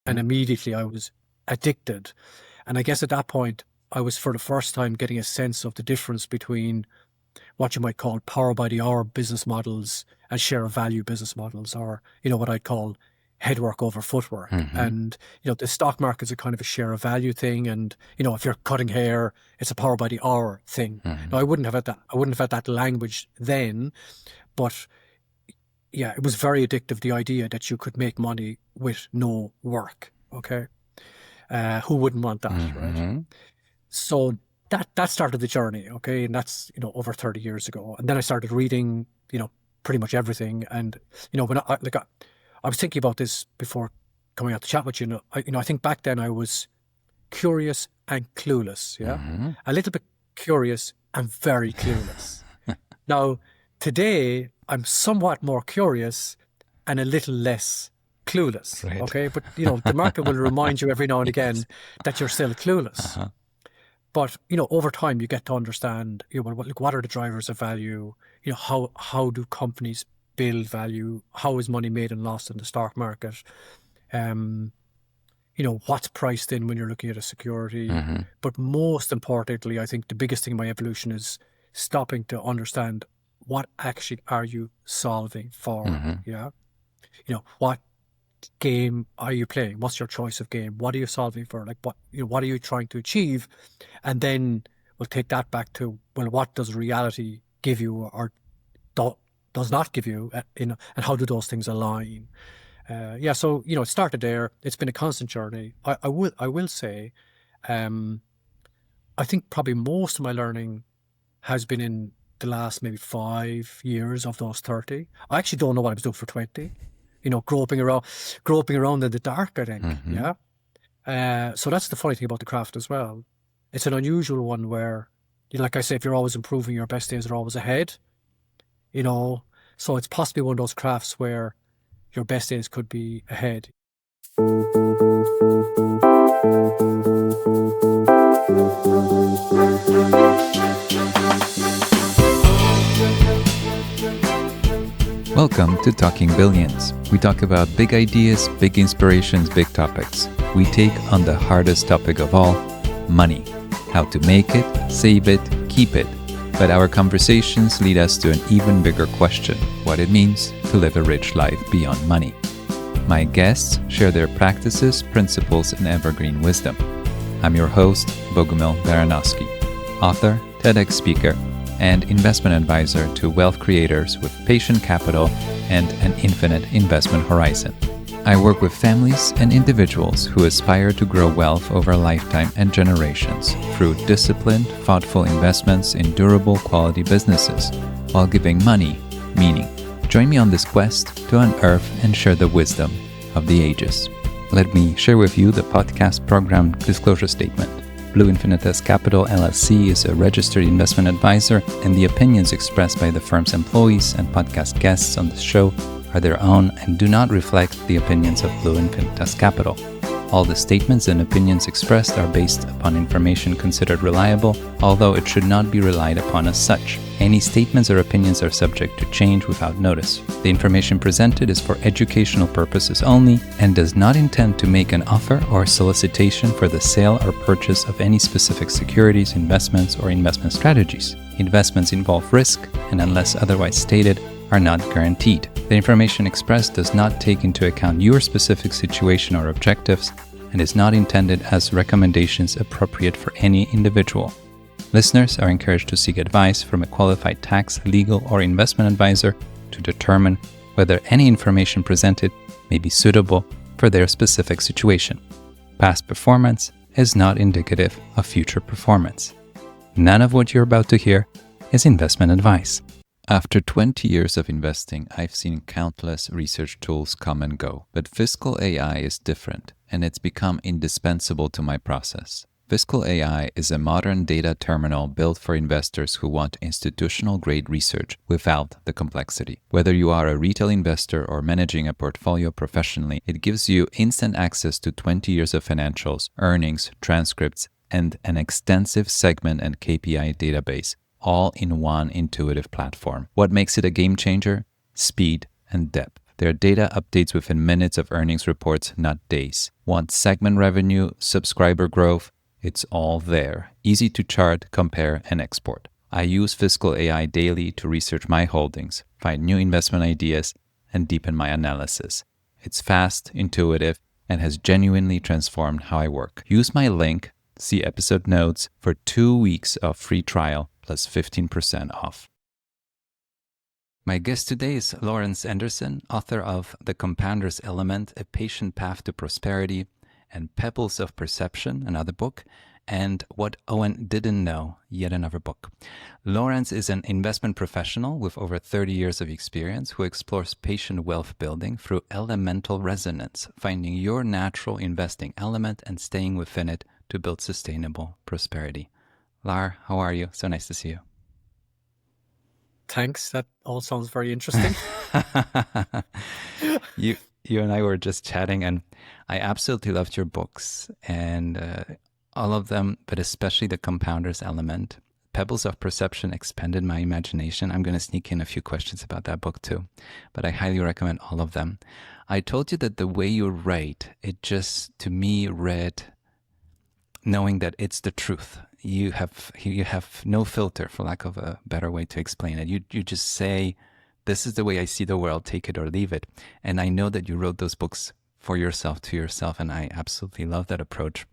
and immediately I was addicted. And I guess at that point, I was for the first time getting a sense of the difference between what you might call power by the hour business models and share of value business models, or, what I'd call headwork over footwork. And, the stock market's a kind of a share of value thing. And, if you're cutting hair, it's a power by the hour thing. Now, I wouldn't have had that language then, but yeah, it was very addictive, the idea that you could make money with no work. Okay. Who wouldn't want that, right? So that started the journey, okay? And that's, over 30 years ago. And then I started reading, pretty much everything. And, when I was thinking about this before coming out to chat with you, I think back then I was curious and clueless, yeah? A little bit curious and very clueless. Now, today, I'm somewhat more curious and a little less clueless, Right. okay? But, the market will remind you every now and again that you're still clueless. But, over time, you get to understand, what are the drivers of value? How do companies build value? How is money made and lost in the stock market? What's priced in when you're looking at a security? But most importantly, I think the biggest thing in my evolution is stopping to understand what actually are you solving for? Yeah. What game are you playing? What's your choice of game? What are you solving for? Like what are you trying to achieve? And then we'll take that back to, well, what does reality give you or does not give you, and how do those things align? So, it started there. It's been a constant journey. I will say, I think probably most of my learning has been in the last maybe 5 years of those 30. I actually don't know what I was doing for 20. Groping around in the dark, I think. Yeah. So that's the funny thing about the craft as well. It's an unusual one where, like I say, if you're always improving, your best days are always ahead. So it's possibly one of those crafts where your best days could be ahead. Welcome to Talking Billions. We talk about big ideas, big inspirations, big topics. We take on the hardest topic of all, money. How to make it, save it, keep it. But our conversations lead us to an even bigger question, what it means to live a rich life beyond money. My guests share their practices, principles, and evergreen wisdom. I'm your host, Bogumil Baranowski, author, TEDx speaker, and investment advisor to wealth creators with patient capital and an infinite investment horizon. I work with families and individuals who aspire to grow wealth over a lifetime and generations through disciplined, thoughtful investments in durable quality businesses, while giving money meaning. Join me on this quest to unearth and share the wisdom of the ages. Let me share with you the podcast program disclosure statement. Blue Infinitas Capital LLC is a registered investment advisor, and the opinions expressed by the firm's employees and podcast guests on the show are their own and do not reflect the opinions of Blue Infinitas Capital. All the statements and opinions expressed are based upon information considered reliable, although it should not be relied upon as such. Any statements or opinions are subject to change without notice. The information presented is for educational purposes only and does not intend to make an offer or solicitation for the sale or purchase of any specific securities, investments, or investment strategies. Investments involve risk and, unless otherwise stated, are not guaranteed. The information expressed does not take into account your specific situation or objectives and is not intended as recommendations appropriate for any individual. Listeners are encouraged to seek advice from a qualified tax, legal, or investment advisor to determine whether any information presented may be suitable for their specific situation. Past performance is not indicative of future performance. None of what you're about to hear is investment advice. After 20 years of investing, I've seen countless research tools come and go. But Fiscal AI is different, and it's become indispensable to my process. Fiscal AI is a modern data terminal built for investors who want institutional-grade research without the complexity. Whether you are a retail investor or managing a portfolio professionally, it gives you instant access to 20 years of financials, earnings, transcripts, and an extensive segment and KPI database, all in one intuitive platform. What makes it a game changer? Speed and depth. Their data updates within minutes of earnings reports, not days. Want segment revenue, subscriber growth? It's all there. Easy to chart, compare, and export. I use Fiscal AI daily to research my holdings, find new investment ideas, and deepen my analysis. It's fast, intuitive, and has genuinely transformed how I work. Use my link, see episode notes, for 2 weeks of free trial plus 15% off. My guest today is Laurence Endersen, author of The Compounder's Element, A Patient Path to Prosperity, and Pebbles of Perception, another book, and What Owen Didn't Know, yet another book. Laurence is an investment professional with over 30 years of experience who explores patient wealth building through elemental resonance, finding your natural investing element and staying within it to build sustainable prosperity. Lar, how are you? So nice to see you. Thanks. That all sounds very interesting. You and I were just chatting, and I absolutely loved your books, and all of them, but especially The Compounder's Element. Pebbles of Perception expanded my imagination. I'm going to sneak in a few questions about that book too, but I highly recommend all of them. I told you that the way you write, it just, to me, read knowing that it's the truth. You have no filter, for lack of a better way to explain it. You just say, this is the way I see the world, take it or leave it. And I know that you wrote those books for yourself, to yourself, and I absolutely love that approach.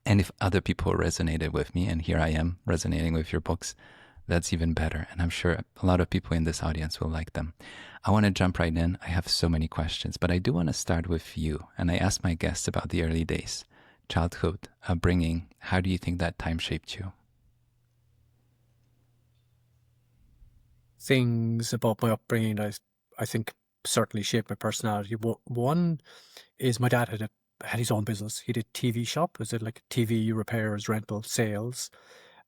And if other people resonated with me, and here I am resonating with your books, that's even better. And I'm sure a lot of people in this audience will like them. I want to jump right in. I have so many questions, but I do want to start with you. And I asked my guests about the early days. Childhood, upbringing, how do you think that time shaped you? Things about my upbringing, I think, certainly shaped my personality. One is my dad had his own business. He did TV shop. Was it like TV repairs, rental, sales?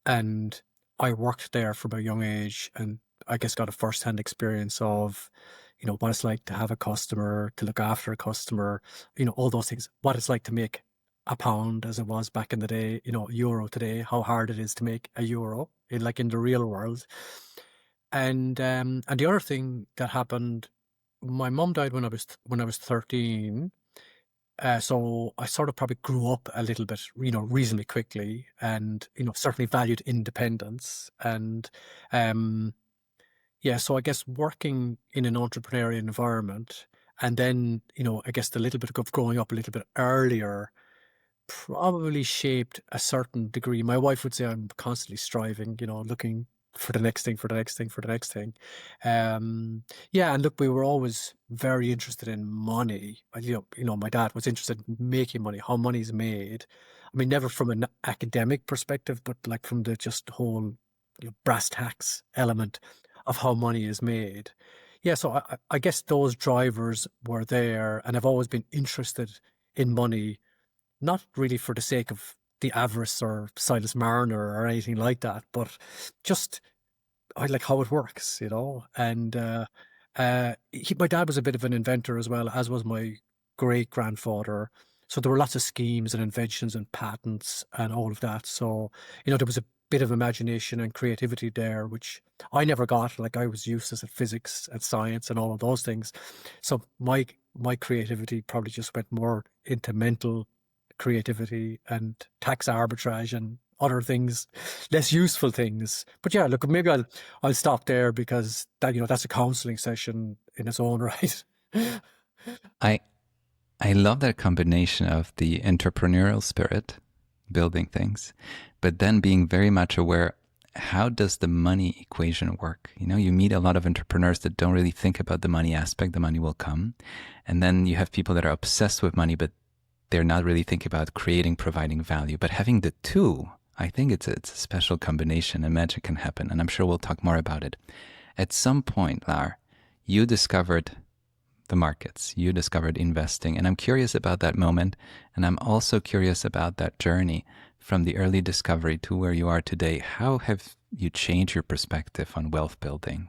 And I worked there from a young age, and I guess got a first-hand experience of, what it's like to have a customer, to look after a customer, all those things. What it's like to make a pound as it was back in the day, euro today, how hard it is to make a euro in the real world. And the other thing that happened, my mum died when I was 13. So I sort of probably grew up a little bit, reasonably quickly, and certainly valued independence. And yeah, so I guess working in an entrepreneurial environment, and then I guess the little bit of growing up a little bit earlier probably shaped a certain degree. My wife would say I'm constantly striving, looking for the next thing, for the next thing, for the next thing. Yeah, and look, we were always very interested in money. My dad was interested in making money, how money's made. I mean, never from an academic perspective, but like from the just whole brass tacks element of how money is made. Yeah, so I guess those drivers were there, and I've always been interested in money, not really for the sake of the avarice or Silas Marner or anything like that, but just I like how it works, And my dad was a bit of an inventor as well, as was my great grandfather. So there were lots of schemes and inventions and patents and all of that. So there was a bit of imagination and creativity there, which I never got. Like I was useless at physics and science and all of those things. So my creativity probably just went more into mental creativity and tax arbitrage and other things, less useful things. But yeah, look, maybe I'll stop there, because that's a counseling session in its own right. I I love that combination of the entrepreneurial spirit, building things, but then being very much aware, how does the money equation work? You meet a lot of entrepreneurs that don't really think about the money aspect, the money will come. And then you have people that are obsessed with money, but they're not really thinking about creating, providing value. But having the two, I think it's a special combination, and magic can happen. And I'm sure we'll talk more about it. At some point, Lar, you discovered the markets, you discovered investing. And I'm curious about that moment. And I'm also curious about that journey from the early discovery to where you are today. How have you changed your perspective on wealth building?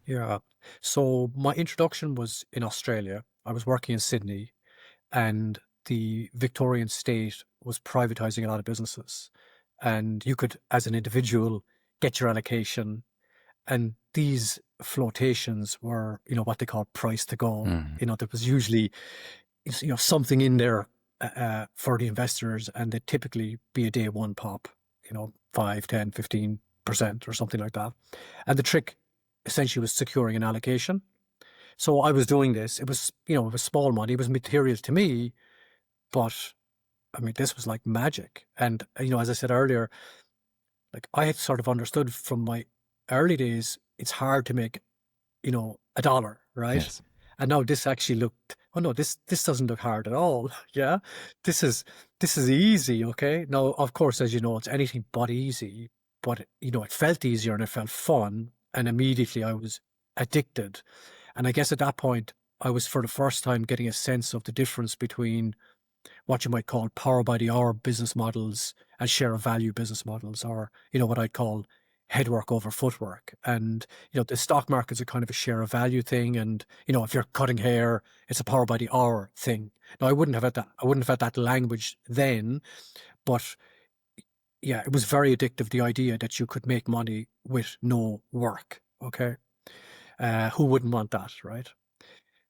Yeah. So my introduction was in Australia. I was working in Sydney, and the Victorian state was privatizing a lot of businesses. And you could, as an individual, get your allocation. And these flotations were, what they call price to go. Mm. There was usually, something in there for the investors, and they'd typically be a day one pop, 5, 10, 15% or something like that. And the trick essentially was securing an allocation. So I was doing this. It was, it was small money. It was material to me, but I mean, this was like magic. And, as I said earlier, like I had sort of understood from my early days, it's hard to make, a dollar, right? Yes. And now this actually looked, oh no, this doesn't look hard at all. Yeah. This is easy. Okay. Now, of course, as you know, it's anything but easy, but it felt easier and it felt fun. And immediately I was addicted. And I guess at that point, I was for the first time getting a sense of the difference between what you might call power by the hour business models and share of value business models, or, what I'd call headwork over footwork. And, the stock market's a kind of a share of value thing. And, if you're cutting hair, it's a power by the hour thing. Now, I wouldn't have had that language then, but yeah, it was very addictive. The idea that you could make money with no work. Okay. Who wouldn't want that? Right.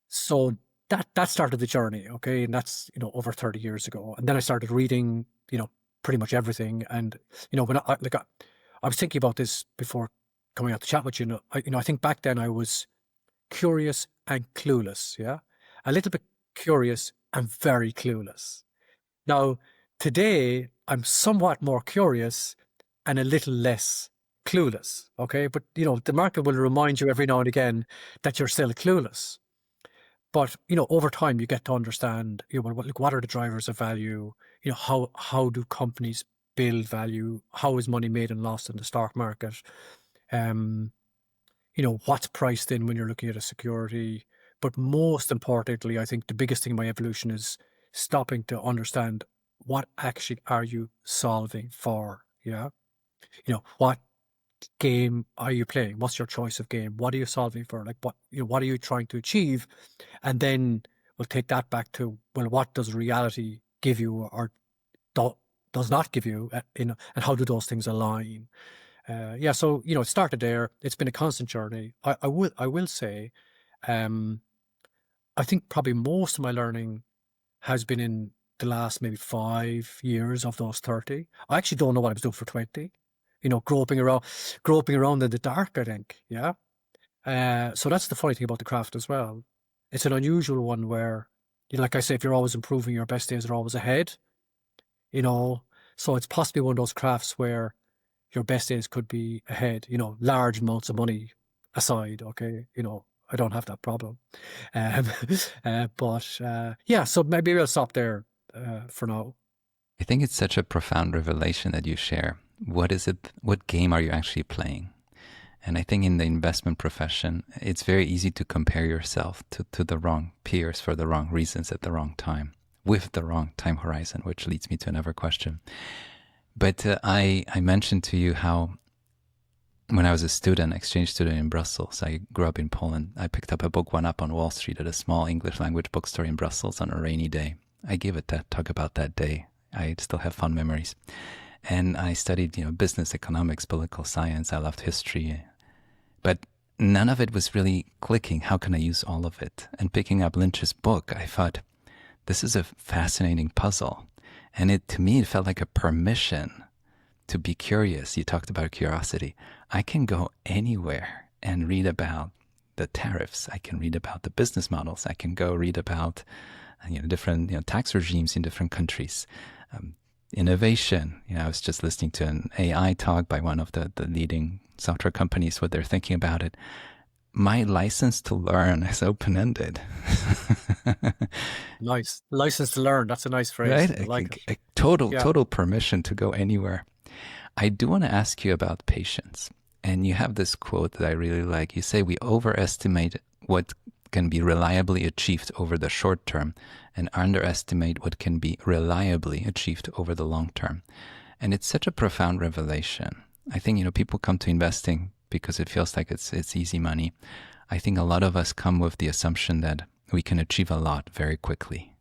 So that started the journey, okay, and that's over 30 years ago. And then I started reading, pretty much everything. And when I was thinking about this before coming out to chat with you. I think back then I was curious and clueless, yeah, a little bit curious and very clueless. Now today I'm somewhat more curious and a little less clueless, okay, but the market will remind you every now and again that you're still clueless. But over time, you get to understand, what are the drivers of value? How do companies build value? How is money made and lost in the stock market? Um, what's priced in when you're looking at a security? But most importantly, I think the biggest thing in my evolution is stopping to understand what actually are you solving for? Yeah, what game are you playing? What's your choice of game? What are you solving for? Like what are you trying to achieve? And then we'll take that back to, well, what does reality give you or does not give you, and how do those things align? Yeah, so it started there. It's been a constant journey. I will say, I think probably most of my learning has been in the last maybe 5 years of those 30. I actually don't know what I was doing for 20. Groping around in the dark, I think. Yeah. So that's the funny thing about the craft as well. It's an unusual one where, like I say, if you're always improving, your best days are always ahead. So it's possibly one of those crafts where your best days could be ahead. Large amounts of money aside. Okay. I don't have that problem. Um, yeah. So maybe we'll stop there for now. I think it's such a profound revelation that you share. What is it? What game are you actually playing? And I think in the investment profession, it's very easy to compare yourself to the wrong peers for the wrong reasons at the wrong time, with the wrong time horizon, which leads me to another question. But I mentioned to you how when I was a student, exchange student in Brussels, I grew up in Poland. I picked up a book, One Up on Wall Street, at a small English language bookstore in Brussels on a rainy day. I gave a TED talk about that day. I still have fond memories. And I studied, business, economics, political science. I loved history. But none of it was really clicking. How can I use all of it? And picking up Lynch's book, I thought, this is a fascinating puzzle. And to me, it felt like a permission to be curious. You talked about curiosity. I can go anywhere and read about the tariffs. I can read about the business models. I can go read about different tax regimes in different countries. Innovation. I was just listening to an AI talk by one of the leading software companies, what they're thinking about it. My license to learn is open-ended. Nice. License to learn. That's a nice phrase. Right? I like it. Total permission to go anywhere. I do want to ask you about patience. And you have this quote that I really like. You say we overestimate what can be reliably achieved over the short term and underestimate what can be reliably achieved over the long term. And it's such a profound revelation. I think, people come to investing because it feels like it's easy money. I think a lot of us come with the assumption that we can achieve a lot very quickly.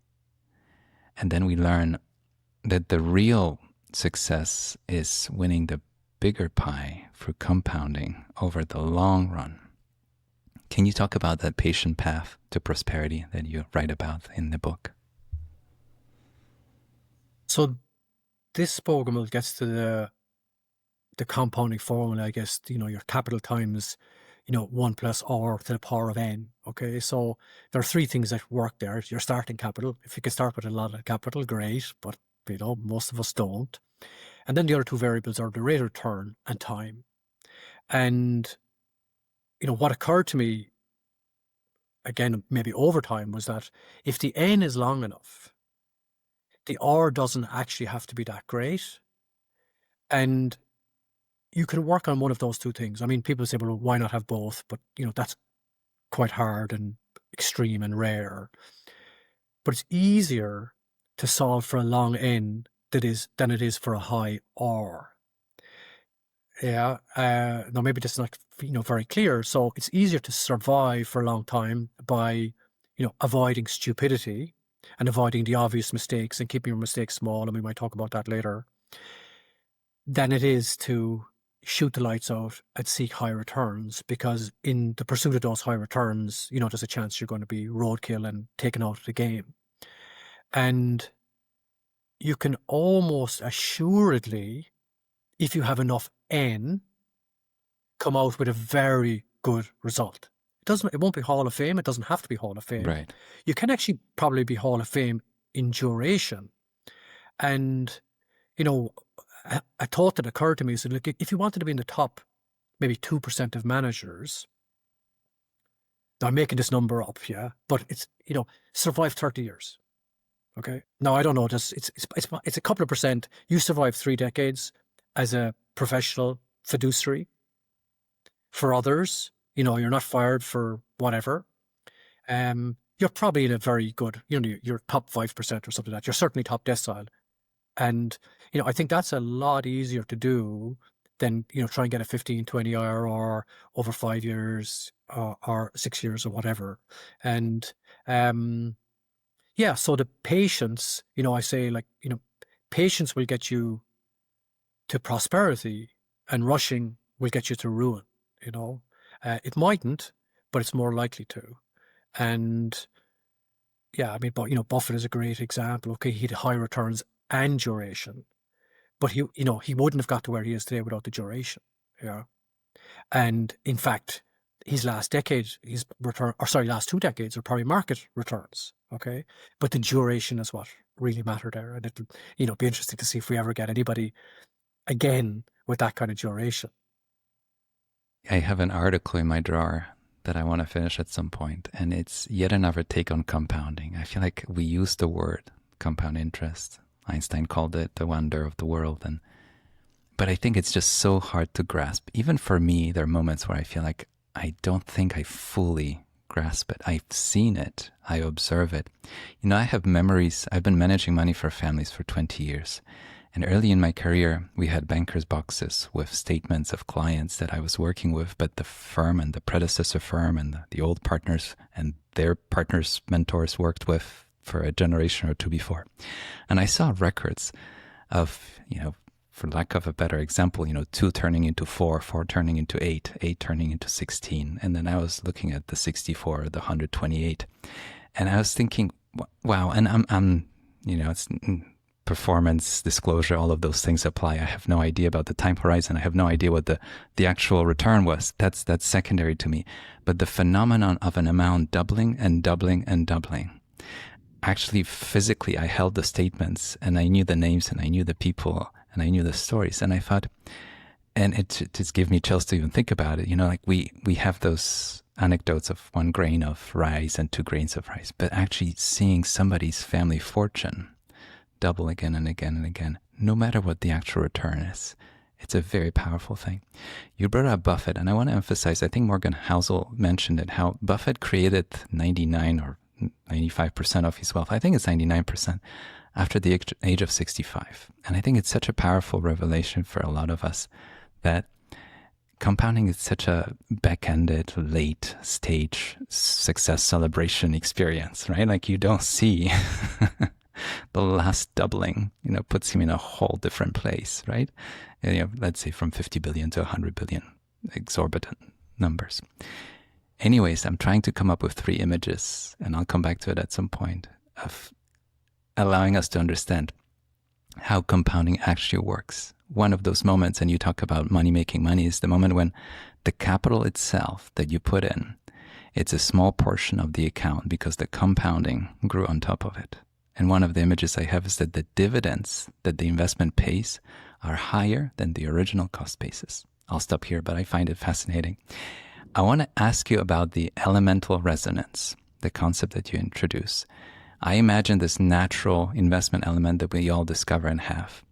And then we learn that the real success is winning the bigger pie through compounding over the long run. Can you talk about that patient path to prosperity that you write about in the book? So this program gets to the compounding formula, I guess, your capital times, 1 plus r to the power of n. Okay, so there are three things that work there. Your starting capital. If you can start with a lot of capital, great, but most of us don't. And then the other two variables are the rate of return and time. And what occurred to me, again, maybe over time, was that if the n is long enough, the r doesn't actually have to be that great. And you can work on one of those two things. I mean, people say, well, why not have both? But, that's quite hard and extreme and rare. But it's easier to solve for a long n than it is for a high r. Yeah. Now, maybe this is not, very clear. So it's easier to survive for a long time by, avoiding stupidity and avoiding the obvious mistakes and keeping your mistakes small. And we might talk about that later, than it is to shoot the lights out and seek high returns, because in the pursuit of those high returns, there's a chance you're going to be roadkill and taken out of the game. And you can almost assuredly, if you have enough N, come out with a very good result. It won't be Hall of Fame. It doesn't have to be Hall of Fame. Right. You can actually probably be Hall of Fame in duration. And, a thought that occurred to me is that, look, if you wanted to be in the top maybe 2% of managers, now I'm making this number up, yeah, but it's, survive 30 years. Okay. Now, I don't know, it's a couple of percent. You survive 3 decades as a professional fiduciary for others, you're not fired for whatever. You're probably in a very good, you're top 5% or something like that. You're certainly top decile. And, I think that's a lot easier to do than, try and get a 15, 20 IRR over 5 years or 6 years or whatever. And, yeah, so the patience, I say, like, patience will get you to prosperity and rushing will get you to ruin, It mightn't, but it's more likely to. And yeah, I mean, but, Buffett is a great example. Okay, he had high returns and duration, but he wouldn't have got to where he is today without the duration. Yeah. And in fact, his last 2 decades are probably market returns. Okay. But the duration is what really mattered there. And it'll, be interesting to see if we ever get anybody again with that kind of duration. I have an article in my drawer that I want to finish at some point, and it's yet another take on compounding. I feel like we use the word compound interest. Einstein called it the wonder of the world. But I think it's just so hard to grasp. Even for me, there are moments where I feel like I don't think I fully grasp it. I've seen it. I observe it. I have memories. I've been managing money for families for 20 years. And early in my career, we had bankers' boxes with statements of clients that I was working with, but the firm and the predecessor firm and the old partners and their partners, mentors worked with for a generation or two before. And I saw records of, for lack of a better example, 2 turning into 4, 4 turning into 8, 8 turning into 16. And then I was looking at the 64, the 128. And I was thinking, wow, and I'm it's performance, disclosure, all of those things apply. I have no idea about the time horizon. I have no idea what the actual return was. That's secondary to me. But the phenomenon of an amount doubling and doubling and doubling. Actually, physically, I held the statements and I knew the names and I knew the people and I knew the stories. And I thought, and it just gave me chills to even think about it. Like we have those anecdotes of 1 grain of rice and 2 grains of rice, but actually seeing somebody's family fortune double again and again and again, no matter what the actual return is, it's a very powerful thing. You brought up Buffett, and I want to emphasize, I think Morgan Housel mentioned it, how Buffett created 99 or 95% of his wealth. I think it's 99% after the age of 65. And I think it's such a powerful revelation for a lot of us that compounding is such a back-ended, late stage success celebration experience, right? Like you don't see the last doubling, puts him in a whole different place, right? And, let's say from 50 billion to 100 billion, exorbitant numbers. Anyways, I'm trying to come up with 3 images, and I'll come back to it at some point, of allowing us to understand how compounding actually works. One of those moments, and you talk about money making money, is the moment when the capital itself that you put in, it's a small portion of the account because the compounding grew on top of it. And one of the images I have is that the dividends that the investment pays are higher than the original cost basis. I'll stop here, but I find it fascinating. I want to ask you about the elemental resonance, the concept that you introduce. I imagine this natural investment element that we all discover and have.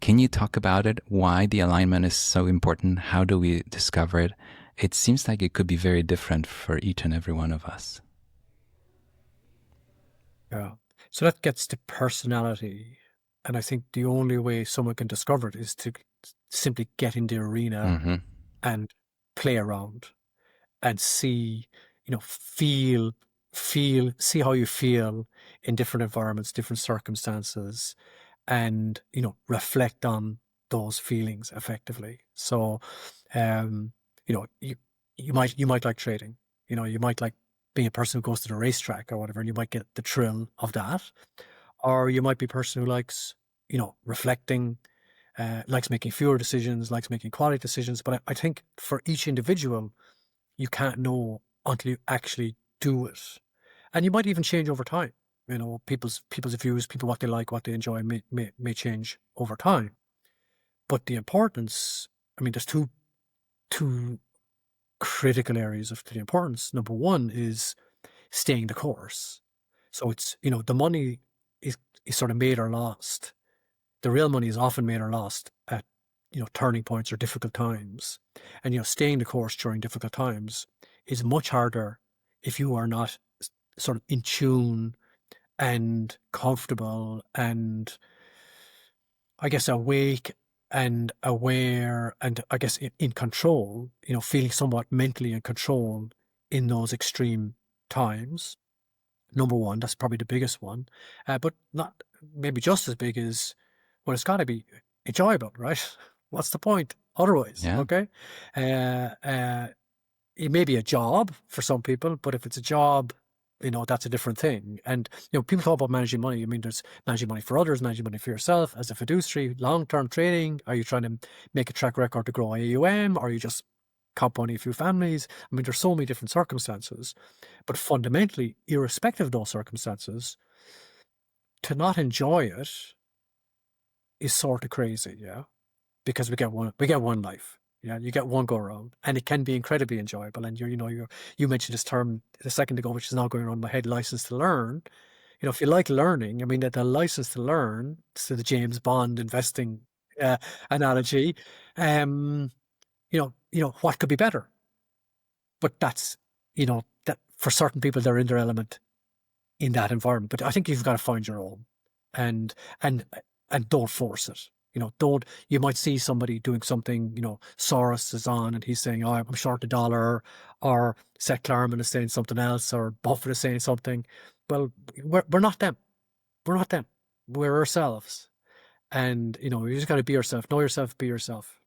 Can you talk about it? Why the alignment is so important? How do we discover it? It seems like it could be very different for each and every one of us. Yeah. So that gets to personality. And I think the only way someone can discover it is to simply get in the arena and play around and see, feel, see how you feel in different environments, different circumstances, and, reflect on those feelings effectively. So, you might like trading, you might like being a person who goes to the racetrack or whatever, and you might get the thrill of that. Or you might be a person who likes, reflecting, likes making fewer decisions, likes making quality decisions. But I think for each individual, you can't know until you actually do it. And you might even change over time. People's views, people what they like, what they enjoy may change over time. But the importance, there's two critical areas of the importance. Number one is staying the course. So it's, the money is sort of made or lost. The real money is often made or lost at, turning points or difficult times. And, staying the course during difficult times is much harder if you are not sort of in tune and comfortable and, I guess, awake and aware and, I guess, in control, feeling somewhat mentally in control in those extreme times. Number one, that's probably the biggest one, but not maybe just as big as, well, it's got to be enjoyable, right? What's the point otherwise? Yeah. Okay. It may be a job for some people, but if it's a job, that's a different thing. And, people talk about managing money. There's managing money for others, managing money for yourself as a fiduciary, long-term trading. Are you trying to make a track record to grow AUM? Or are you just compounding a few families? There's so many different circumstances, but fundamentally, irrespective of those circumstances, to not enjoy it is sort of crazy. Yeah. Because we get one life. Yeah, you get one go around, and it can be incredibly enjoyable. And you mentioned this term a second ago, which is now going around my head: license to learn. If you like learning, that the license to learn, to the James Bond investing analogy, what could be better? But that's that for certain people, they're in their element in that environment. But I think you've got to find your own, and don't force it. You might see somebody doing something, Soros is on and he's saying, oh, I'm short the dollar, or Seth Klarman is saying something else, or Buffett is saying something. Well, we're not them. We're not them. We're ourselves. And, you just got to be yourself. Know yourself, be yourself.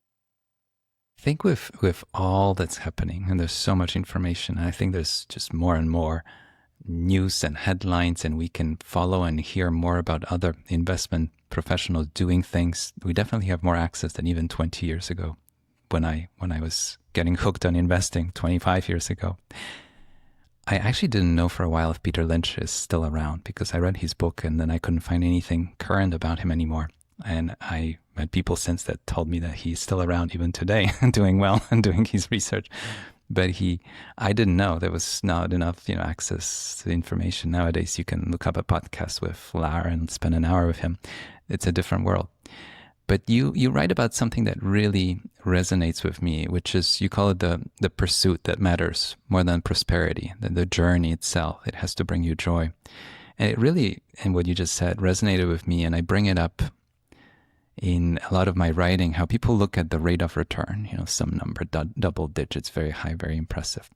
I think with all that's happening, and there's so much information, I think there's just more and more news and headlines, and we can follow and hear more about other investment professionals doing things. We definitely have more access than even 20 years ago when I was getting hooked on investing 25 years ago. I actually didn't know for a while if Peter Lynch is still around, because I read his book and then I couldn't find anything current about him anymore. And I met people since that told me that he's still around even today, doing well and doing his research. But I didn't know there was not enough, access to information. Nowadays, you can look up a podcast with Lara and spend an hour with him. It's a different world. But you write about something that really resonates with me, which is, you call it the pursuit that matters more than prosperity, the journey itself. It has to bring you joy. And it really, and what you just said, resonated with me. And I bring it up in a lot of my writing, how people look at the rate of return, some number, double digits, very high, very impressive.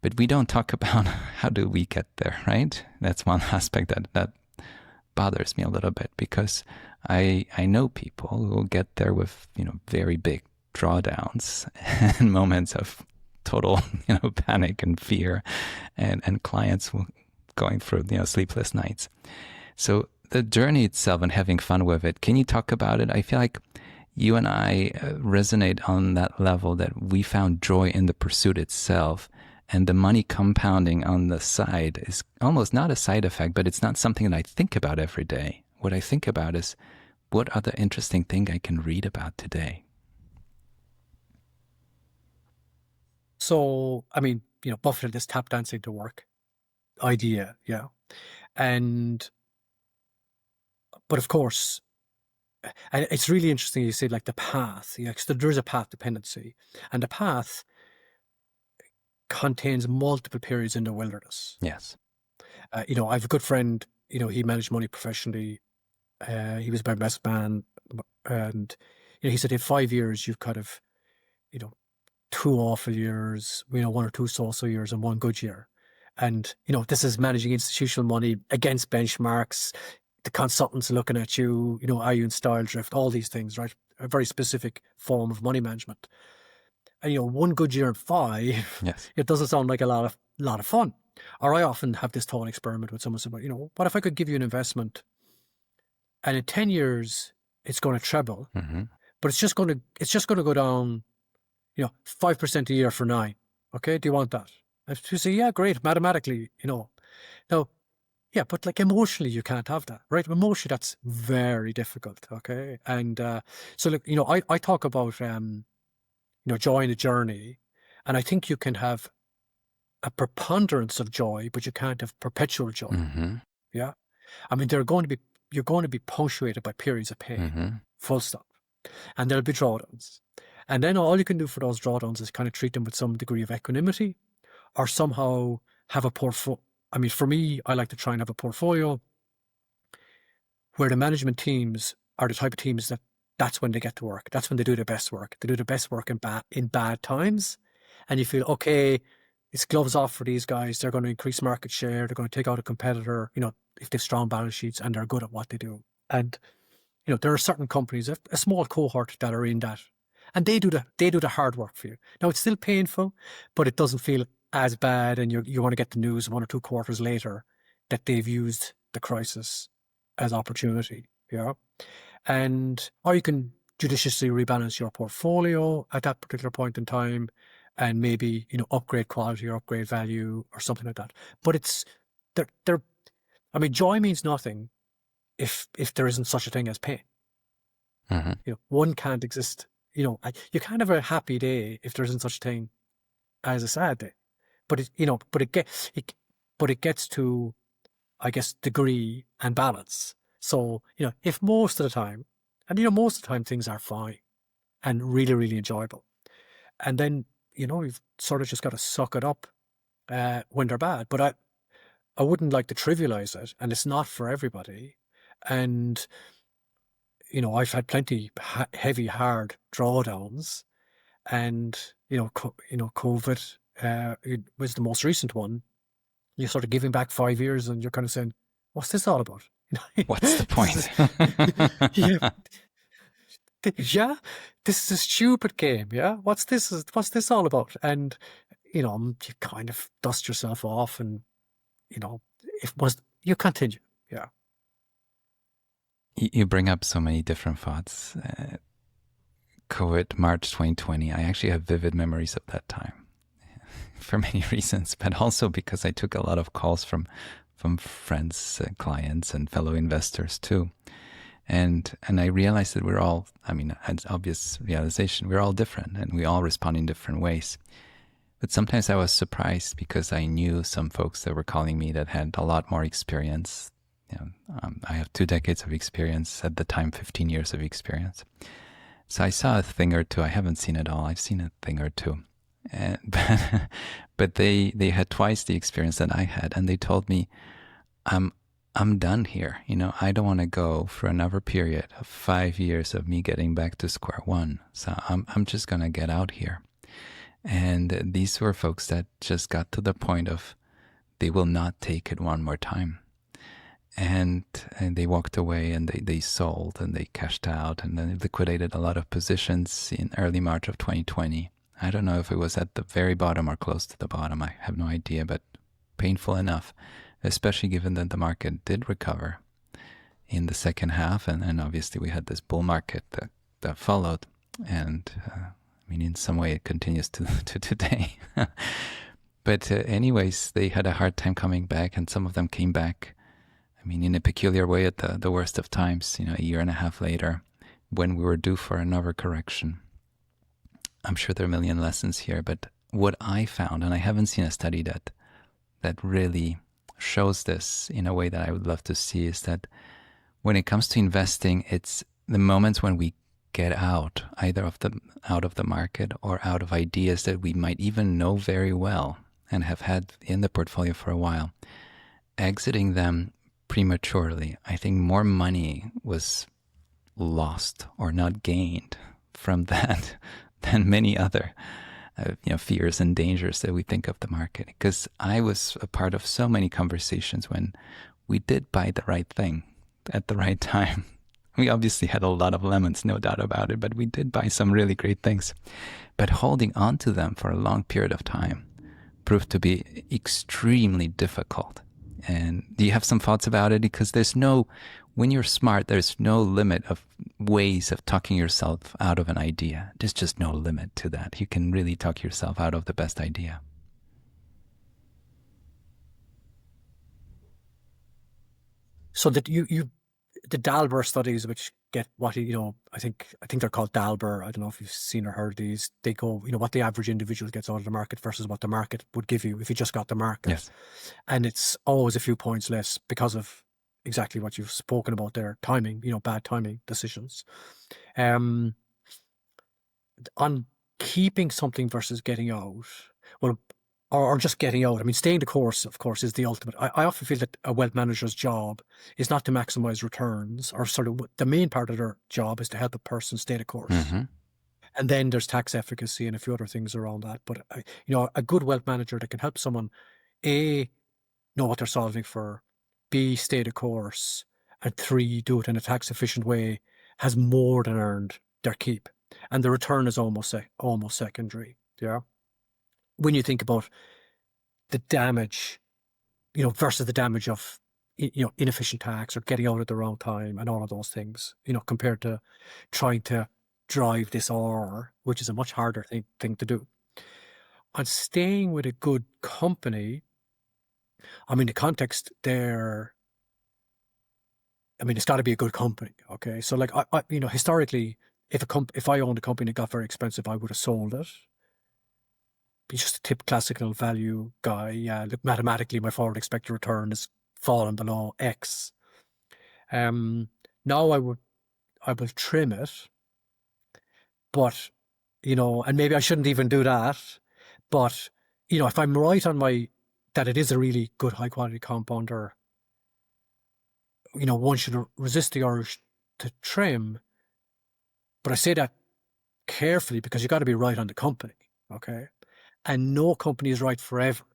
But we don't talk about how do we get there, right? That's one aspect that bothers me a little bit, because I know people who will get there with, very big drawdowns and moments of total, panic and fear, and clients going through, sleepless nights. So the journey itself and having fun with it, can you talk about it? I feel like you and I resonate on that level, that we found joy in the pursuit itself, and the money compounding on the side is almost not a side effect, but it's not something that I think about every day. What I think about is, what other interesting thing I can read about today? So, I mean, Buffett, this tap dancing to work idea, yeah. But of course, and it's really interesting you say like the path, because there is a path dependency, and the path contains multiple periods in the wilderness. Yes. I have a good friend, he managed money professionally. He was my best man. And, he said in 5 years, you've kind of, 2 awful years, 1 or 2 so-so years and 1 good year. And, this is managing institutional money against benchmarks. The consultants are looking at you, are you in style drift, all these things, right? A very specific form of money management. And, 1 good year and 5, yes, it doesn't sound like a lot of fun. Or I often have this thought experiment with someone, about, what if I could give you an investment and in 10 years it's going to treble, but it's just going to go down, 5% a year for 9. Okay, do you want that? And you say, yeah, great, mathematically, Now, yeah, but like emotionally, you can't have that, right? Emotionally, that's very difficult. Okay, and so look, I talk about joy in a journey, and I think you can have a preponderance of joy, but you can't have perpetual joy. Yeah, I mean, you're going to be punctuated by periods of pain, full stop, and there'll be drawdowns, and then all you can do for those drawdowns is kind of treat them with some degree of equanimity, or somehow have a portfolio. I mean, for me, I like to try and have a portfolio where the management teams are the type of teams that's when they get to work. That's when they do their best work. They do the best work in bad times. And you feel, okay, it's gloves off for these guys. They're going to increase market share. They're going to take out a competitor, if they have strong balance sheets and they're good at what they do. And, there are certain companies, a small cohort that are in that. And they do the hard work for you. Now, it's still painful, but it doesn't feel as bad. And you want to get the news 1 or 2 quarters later that they've used the crisis as opportunity. Yeah. Or you can judiciously rebalance your portfolio at that particular point in time and maybe, upgrade quality or upgrade value or something like that. But it's, I mean, joy means nothing if there isn't such a thing as pain. One can't exist. You can't have a happy day if there isn't such a thing as a sad day. But it gets to, I guess, degree and balance. So, if most of the time, and most of the time things are fine and really, really enjoyable. And then, you've sort of just got to suck it up when they're bad. But I wouldn't like to trivialize it, and it's not for everybody. And, I've had plenty heavy, hard drawdowns, and, COVID it was the most recent one. You're sort of giving back 5 years and you're kind of saying, what's this all about? What's the point? Yeah, this is a stupid game. Yeah, what's this all about? And you kind of dust yourself off, and you continue. Yeah. You bring up so many different thoughts. COVID, March 2020. I actually have vivid memories of that time, for many reasons, but also because I took a lot of calls from friends, clients, and fellow investors too. And I realized that we're all, an obvious realization, we're all different and we all respond in different ways. But sometimes I was surprised because I knew some folks that were calling me that had a lot more experience. I have 2 decades of experience, at the time 15 years of experience. So I saw a thing or two. I haven't seen it all. I've seen a thing or two. But they had twice the experience that I had, and they told me, I'm done here. I don't want to go for another period of 5 years of me getting back to square one. So I'm just gonna get out here. And these were folks that just got to the point of they will not take it one more time. And they walked away, and they sold, and they cashed out, and then liquidated a lot of positions in early March of 2020. I don't know if it was at the very bottom or close to the bottom. I have no idea, but painful enough, especially given that the market did recover in the second half. And obviously, we had this bull market that followed. And I mean, in some way, it continues to today. But anyways, they had a hard time coming back, and some of them came back, I mean, in a peculiar way at the worst of times, a year and a half later, when we were due for another correction. I'm sure there are a million lessons here, but what I found, and I haven't seen a study that really shows this in a way that I would love to see, is that when it comes to investing, it's the moments when we get out, either out of the market or out of ideas that we might even know very well and have had in the portfolio for a while, exiting them prematurely. I think more money was lost or not gained from that than many other fears and dangers that we think of the market. Because I was a part of so many conversations when we did buy the right thing at the right time. We obviously had a lot of lemons, no doubt about it, but we did buy some really great things. But holding on to them for a long period of time proved to be extremely difficult. And do you have some thoughts about it? Because when you're smart, there's no limit of ways of talking yourself out of an idea. There's just no limit to that. You can really talk yourself out of the best idea. So that the Dalber studies, which get what I think they're called Dalber. I don't know if you've seen or heard these. They go, what the average individual gets out of the market versus what the market would give you if you just got the market. Yes. And it's always a few points less because of exactly what you've spoken about there, timing, bad timing decisions. On keeping something versus getting out, well, or just getting out. I mean, staying the course, of course, is the ultimate. I often feel that a wealth manager's job is not to maximize returns, or sort of the main part of their job is to help a person stay the course. Mm-hmm. And then there's tax efficacy and a few other things around that. But, a good wealth manager that can help someone, A, know what they're solving for, B, stay the course, and 3, do it in a tax efficient way, has more than earned their keep. And the return is almost secondary. Yeah. When you think about the damage, versus the damage of, inefficient tax or getting out at the wrong time and all of those things, compared to trying to drive this R, which is a much harder thing to do. On staying with a good company, I mean, the context there, I mean, it's got to be a good company. Okay. So like, I historically, if I owned a company that got very expensive, I would have sold it. Be just a classical value guy. Yeah, look, mathematically, my forward expected return is fallen below X. Now I will trim it, but and maybe I shouldn't even do that. But if I'm right on that it is a really good high quality compounder, one should resist the urge to trim. But I say that carefully because you got to be right on the company. Okay. And no company is right forever.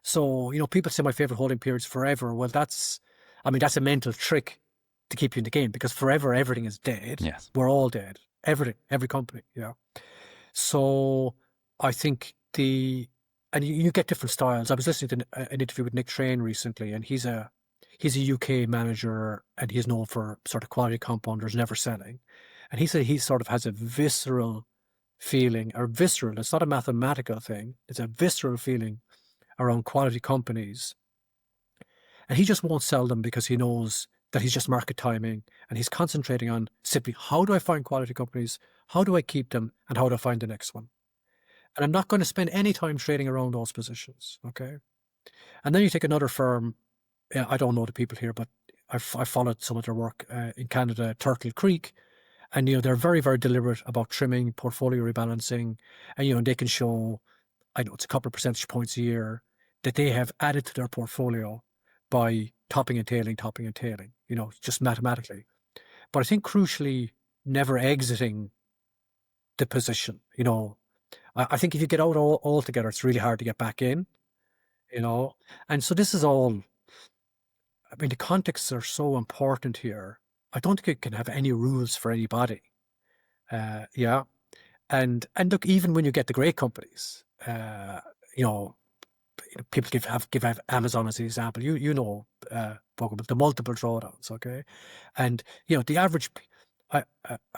So, people say my favorite holding period is forever. Well, that's a mental trick to keep you in the game because forever, everything is dead. Yes. We're all dead. Everything, every company. Yeah. So I think and you get different styles. I was listening to an interview with Nick Train recently, and he's a UK manager and he's known for sort of quality compounders, never selling. And he said he sort of has a visceral feeling, it's not a mathematical thing, it's a visceral feeling around quality companies. And he just won't sell them because he knows that he's just market timing and he's concentrating on simply how do I find quality companies, how do I keep them, and how do I find the next one. And I'm not going to spend any time trading around those positions, okay? And then you take another firm, I don't know the people here, but I followed some of their work in Canada, Turtle Creek. And, they're very, very deliberate about trimming, portfolio rebalancing. And, they can show, I know it's a couple of percentage points a year that they have added to their portfolio by topping and tailing, just mathematically. But I think crucially, never exiting the position. I think if you get out altogether, it's really hard to get back in, And so this is all, I mean, the contexts are so important here. I don't think it can have any rules for anybody. Yeah. And look, even when you get the great companies, you know, people give Amazon as an example. The multiple drawdowns, okay, and the average. I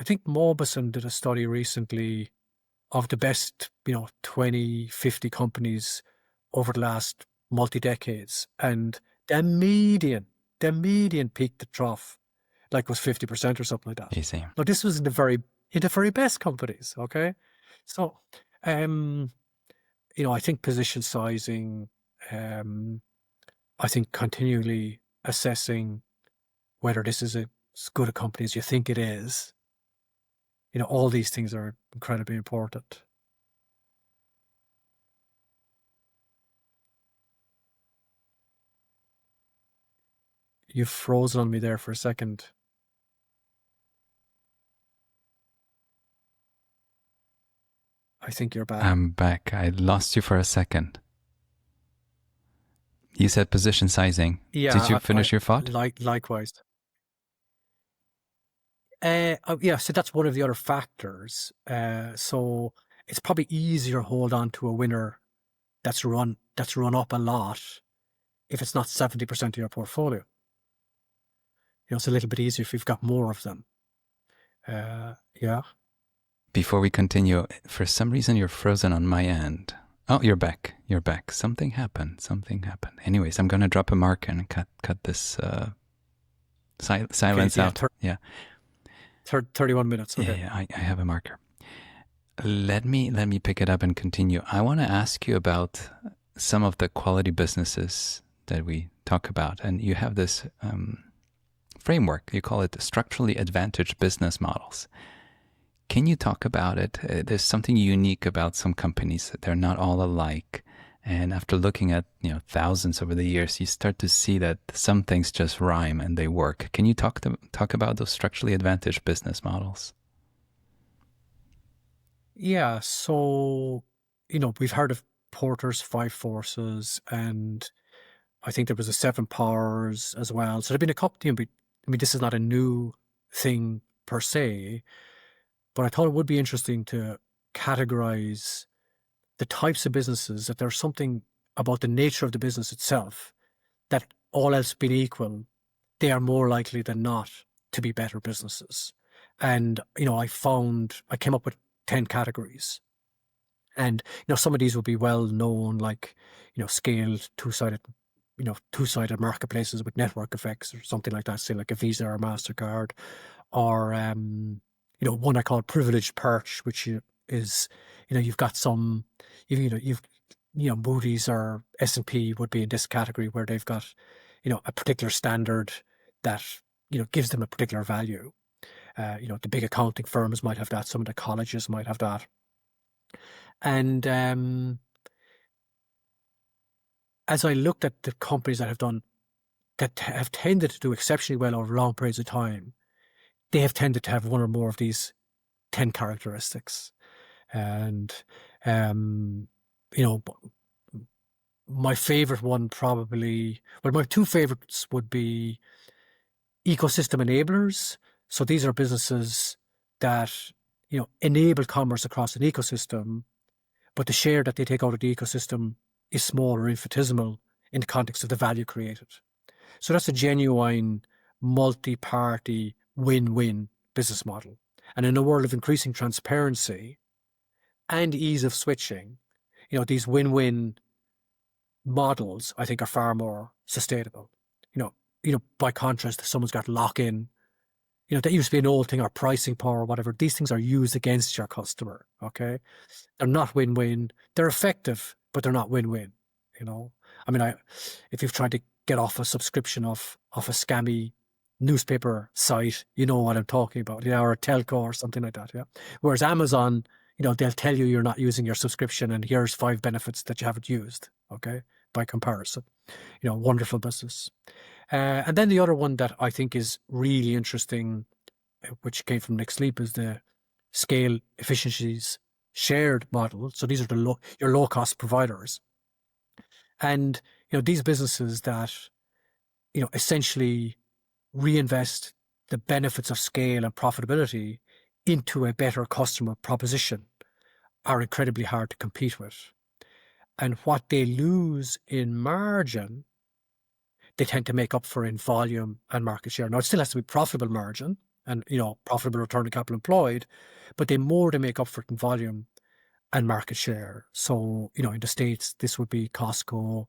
think Mobison did a study recently of the best 20, 50 companies over the last multi-decades, and the median peak to trough like was 50% or something like that. Easy. Now this was in the very best companies, okay? So I think position sizing, I think continually assessing whether this is as good a company as you think it is, all these things are incredibly important. You've frozen on me there for a second. I think you're back. I'm back. I lost you for a second. You said position sizing. Yeah. Did you finish your thought? Likewise. Yeah, so that's one of the other factors. So it's probably easier to hold on to a winner that's run up a lot if it's not 70% of your portfolio. It's a little bit easier if you've got more of them. Yeah. Before we continue, for some reason you're frozen on my end. Oh, you're back. You're back. Something happened. Anyways, I'm going to drop a marker and cut this silence out. Yeah. 31 minutes. Okay. Yeah, I have a marker. Let me pick it up and continue. I want to ask you about some of the quality businesses that we talk about. And you have this framework. You call it structurally advantaged business models. Can you talk about it? There's something unique about some companies that they're not all alike. And after looking at thousands over the years, you start to see that some things just rhyme and they work. Can you talk about those structurally advantaged business models? Yeah. So we've heard of Porter's 5 forces, and I think there was a 7 powers as well. So there've been a couple. This is not a new thing per se, but I thought it would be interesting to categorize the types of businesses that there's something about the nature of the business itself that, all else being equal, they are more likely than not to be better businesses. And, I came up with 10 categories. And, some of these would be well known, like, scaled two-sided marketplaces with network effects or something like that, say like a Visa or a MasterCard, or, one I call privileged perch, which is, you've got some, Moody's or S&P would be in this category where they've got, a particular standard that, gives them a particular value. The big accounting firms might have that. Some of the colleges might have that. And as I looked at the companies that have tended to do exceptionally well over long periods of time, they have tended to have one or more of these 10 characteristics. And, my favorite one my 2 favorites would be ecosystem enablers. So these are businesses that, enable commerce across an ecosystem, but the share that they take out of the ecosystem is small or infinitesimal in the context of the value created. So that's a genuine multi-party win-win business model. And in a world of increasing transparency and ease of switching, these win-win models, I think, are far more sustainable. By contrast, if someone's got lock-in, that used to be an old thing, or pricing power or whatever. These things are used against your customer, okay? They're not win-win. They're effective, but they're not win-win, if you've tried to get off a subscription of a scammy newspaper site, you know what I'm talking about, or a telco or something like that, yeah? Whereas Amazon, they'll tell you you're not using your subscription and here's 5 benefits that you haven't used, okay, by comparison. Wonderful business. And then the other one that I think is really interesting, which came from Nick Sleep, is the scale efficiencies shared model. So these are your low-cost providers. And, these businesses that, essentially reinvest the benefits of scale and profitability into a better customer proposition. are incredibly hard to compete with. And what they lose in margin, they tend to make up for in volume and market share. Now, it still has to be profitable margin and, profitable return on capital employed, but they more than make up for it in volume and market share. So, in the States, this would be Costco,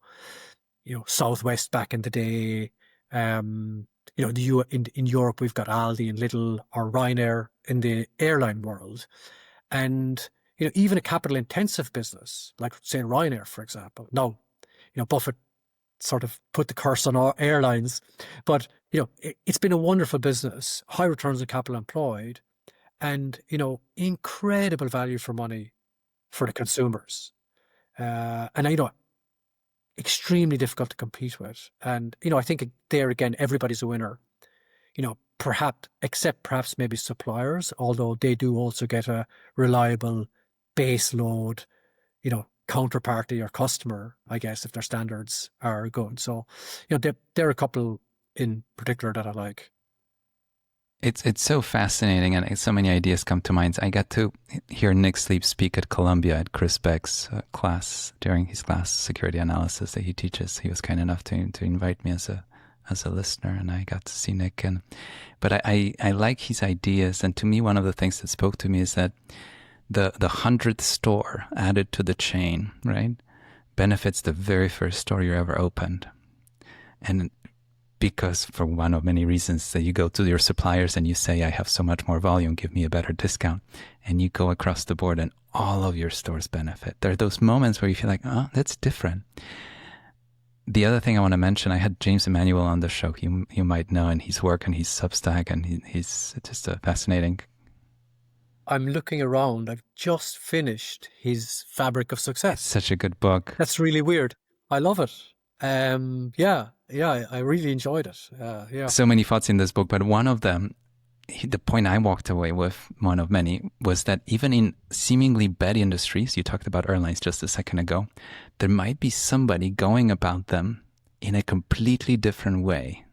Southwest back in the day. In Europe, we've got Aldi and Lidl or Ryanair in the airline world. And, even a capital intensive business, like say Ryanair, for example. Now, Buffett sort of put the curse on our airlines, but, it's been a wonderful business, high returns on capital employed, and, incredible value for money for the consumers. And extremely difficult to compete with. And, I think there again, everybody's a winner, perhaps maybe suppliers, although they do also get a reliable base load, counterparty or customer, I guess, if their standards are good. So, there are a couple in particular that I like. It's so fascinating, and so many ideas come to mind. I got to hear Nick Sleep speak at Columbia at Chris Beck's class during his class, security analysis that he teaches. He was kind enough to invite me as a listener, and I got to see Nick. But I like his ideas, and to me, one of the things that spoke to me is that the 100th store added to the chain, right, benefits the very first store you ever opened. And because for one of many reasons that you go to your suppliers and you say, I have so much more volume, give me a better discount. And you go across the board and all of your stores benefit. There are those moments where you feel like, oh, that's different. The other thing I want to mention, I had James Emanuel on the show. You might know, and his work and his Substack, and he's just a fascinating. I'm looking around. I've just finished his Fabric of Success. It's such a good book. That's really weird. I love it. Yeah, I really enjoyed it. Yeah. So many thoughts in this book, but one of them, the point I walked away with, one of many, was that even in seemingly bad industries, you talked about airlines just a second ago, there might be somebody going about them in a completely different way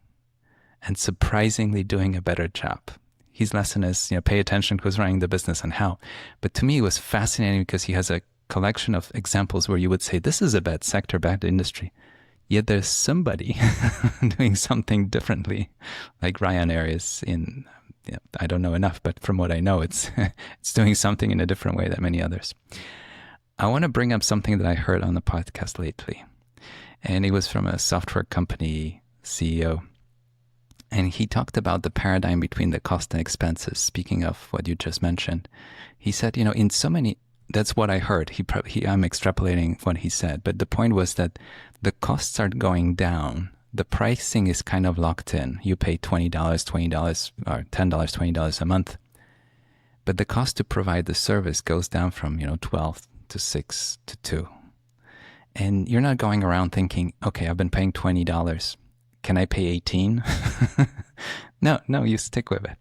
and surprisingly doing a better job. His lesson is, pay attention to who's running the business and how. But to me, it was fascinating because he has a collection of examples where you would say, this is a bad sector, bad industry. Yet there's somebody doing something differently, like Ryanair is in, I don't know enough, but from what I know, it's doing something in a different way than many others. I want to bring up something that I heard on the podcast lately. And it was from a software company CEO. And he talked about the paradigm between the cost and expenses. Speaking of what you just mentioned, he said, in so many, that's what I heard. I'm extrapolating what he said. But the point was that the costs are going down. The pricing is kind of locked in. You pay $20, or $10, $20 a month. But the cost to provide the service goes down from, 12 to 6 to 2. And you're not going around thinking, okay, I've been paying $20. Can I pay 18? No, you stick with it.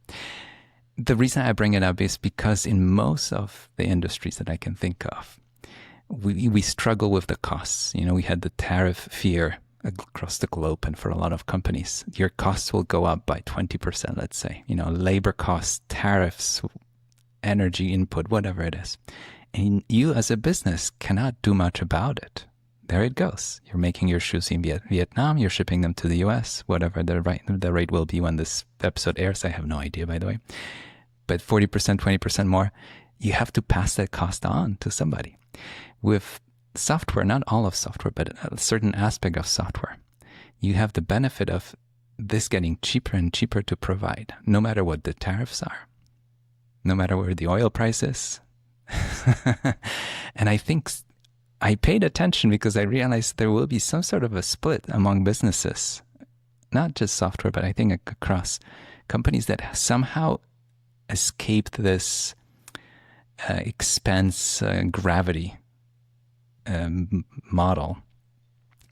The reason I bring it up is because in most of the industries that I can think of, we struggle with the costs. We had the tariff fear across the globe, and for a lot of companies, your costs will go up by 20%, let's say. Labor costs, tariffs, energy input, whatever it is. And you as a business cannot do much about it. There it goes. You're making your shoes in Vietnam, you're shipping them to the US, whatever the rate will be when this episode airs. I have no idea, by the way. But 40%, 20% more, you have to pass that cost on to somebody. With software, not all of software, but a certain aspect of software, you have the benefit of this getting cheaper and cheaper to provide, no matter what the tariffs are, no matter where the oil price is. And I think I paid attention because I realized there will be some sort of a split among businesses, not just software, but I think across companies that somehow escaped this expense gravity model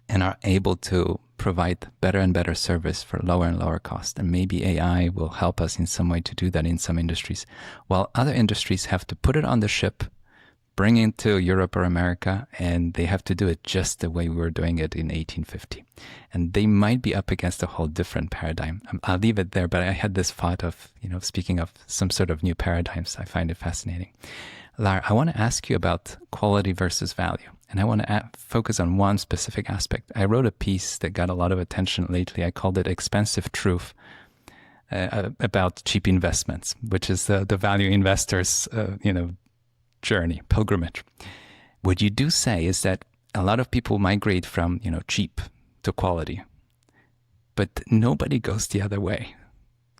and are able to provide better and better service for lower and lower cost. And maybe AI will help us in some way to do that in some industries, while other industries have to put it on the ship, bring it to Europe or America, and they have to do it just the way we were doing it in 1850. And they might be up against a whole different paradigm. I'll leave it there, but I had this thought of, speaking of some sort of new paradigms, I find it fascinating. Lar, I want to ask you about quality versus value. And I want to focus on one specific aspect. I wrote a piece that got a lot of attention lately. I called it Expensive Truth, about cheap investments, which is the value investor's, journey, pilgrimage. What you do say is that a lot of people migrate from, cheap to quality, but nobody goes the other way.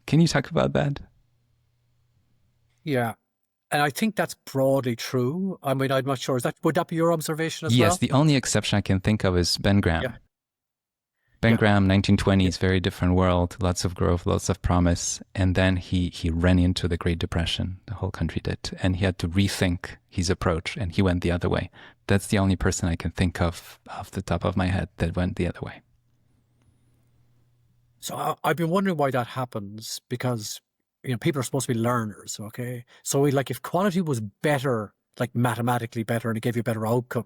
Can you talk about that? Yeah. And I think that's broadly true. I mean, I'm not sure. Would that be your observation as well? Yes, the only exception I can think of is Ben Graham. Yeah. Ben Graham, 1920s, very different world, lots of growth, lots of promise. And then he ran into the Great Depression, the whole country did. And he had to rethink his approach, and he went the other way. That's the only person I can think of off the top of my head that went the other way. So I've been wondering why that happens, because people are supposed to be learners, okay? So if quality was better, like mathematically better, and it gave you a better outcome,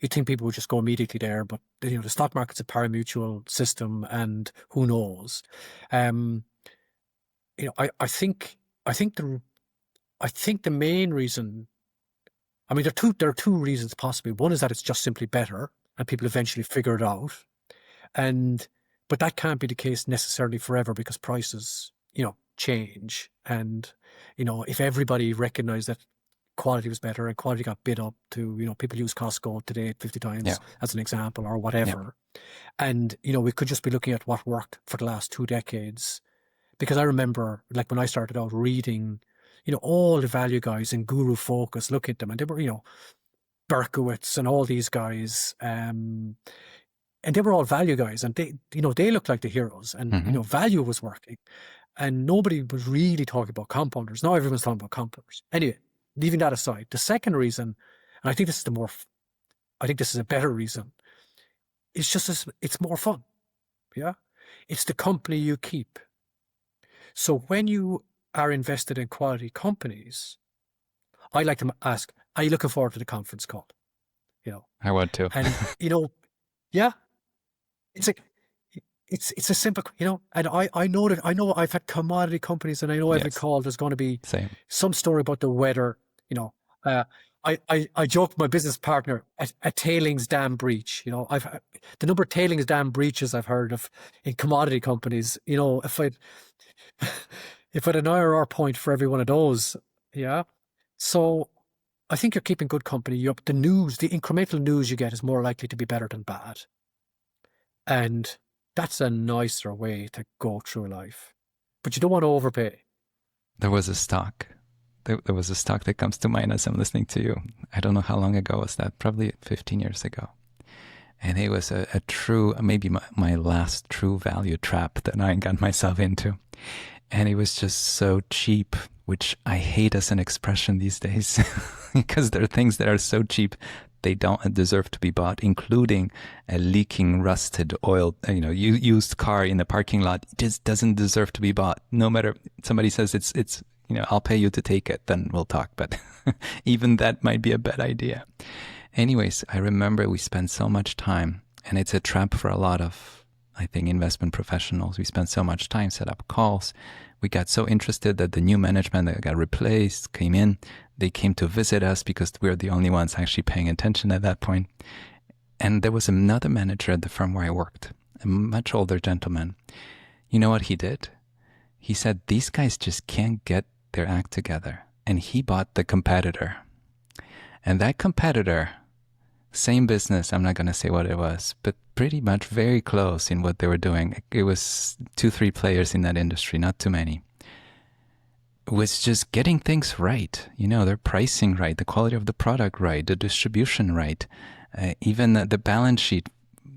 you'd think people would just go immediately there. But the stock market's a pari-mutuel system, and who knows? I think the main reason, I mean, there are two reasons possibly. One is that it's just simply better, and people eventually figure it out, but that can't be the case necessarily forever, because prices change, and if everybody recognized that quality was better and quality got bid up to, people use Costco today 50 times as an example, or whatever. And, we could just be looking at what worked for the last 2 decades. Because I remember, when I started out reading, all the value guys in Guru Focus, look at them, and they were, Berkowitz and all these guys, and they were all value guys, and they looked like the heroes, and, value was working. And nobody was really talking about compounders. Now everyone's talking about compounders. Anyway, leaving that aside, the second reason, and I think this is a better reason, it's just it's more fun. Yeah. It's the company you keep. So when you are invested in quality companies, I like to ask, are you looking forward to the conference call? I would too. And, yeah, it's like, it's a simple, and I know I've had commodity companies, and I know every call there's going to be some story about the weather. I joked with my business partner, a tailings dam breach. I've the number of tailings dam breaches I've heard of in commodity companies. If I'd an IRR point for every one of those, yeah. So I think you're keeping good company. The incremental news you get is more likely to be better than bad, and that's a nicer way to go through life. But you don't want to overpay. There was a stock. There was a stock that comes to mind as I'm listening to you. I don't know how long ago was that. Probably 15 years ago. And it was a true, maybe my last true value trap that I got myself into. And it was just so cheap, which I hate as an expression these days, because there are things that are so cheap they don't deserve to be bought, including a leaking, rusted oil, used car in the parking lot. It just doesn't deserve to be bought. No matter, somebody says it's I'll pay you to take it, then we'll talk. But even that might be a bad idea. Anyways, I remember we spent so much time, and it's a trap for a lot of, I think, investment professionals. We spent so much time, set up calls. We got so interested that the new management that got replaced came in. They came to visit us because we were the only ones actually paying attention at that point. And there was another manager at the firm where I worked, a much older gentleman. You know what he did? He said, these guys just can't get their act together. And he bought the competitor. And that competitor, same business, I'm not going to say what it was, but pretty much very close in what they were doing. It was 2-3 players in that industry, not too many. Was just getting things right. Their pricing right, the quality of the product right, the distribution right. Even the balance sheet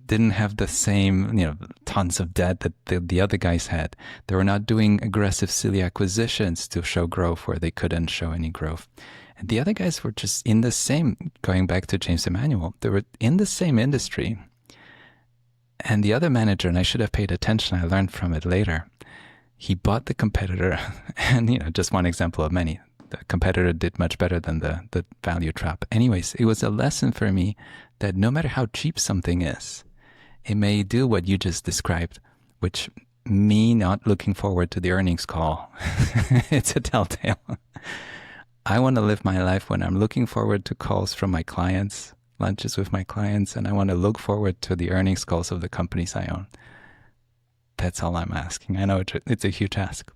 didn't have the same, tons of debt that the other guys had. They were not doing aggressive, silly acquisitions to show growth where they couldn't show any growth. And the other guys were just in the same, going back to James Emmanuel, they were in the same industry. And the other manager, and I should have paid attention, I learned from it later, he bought the competitor, and just one example of many. the competitor did much better than the value trap. Anyways, it was a lesson for me that no matter how cheap something is, it may do what you just described, which me not looking forward to the earnings call. It's a telltale. I want to live my life when I'm looking forward to calls from my clients, lunches with my clients, and I want to look forward to the earnings calls of the companies I own. That's all I'm asking. I know it's a huge ask.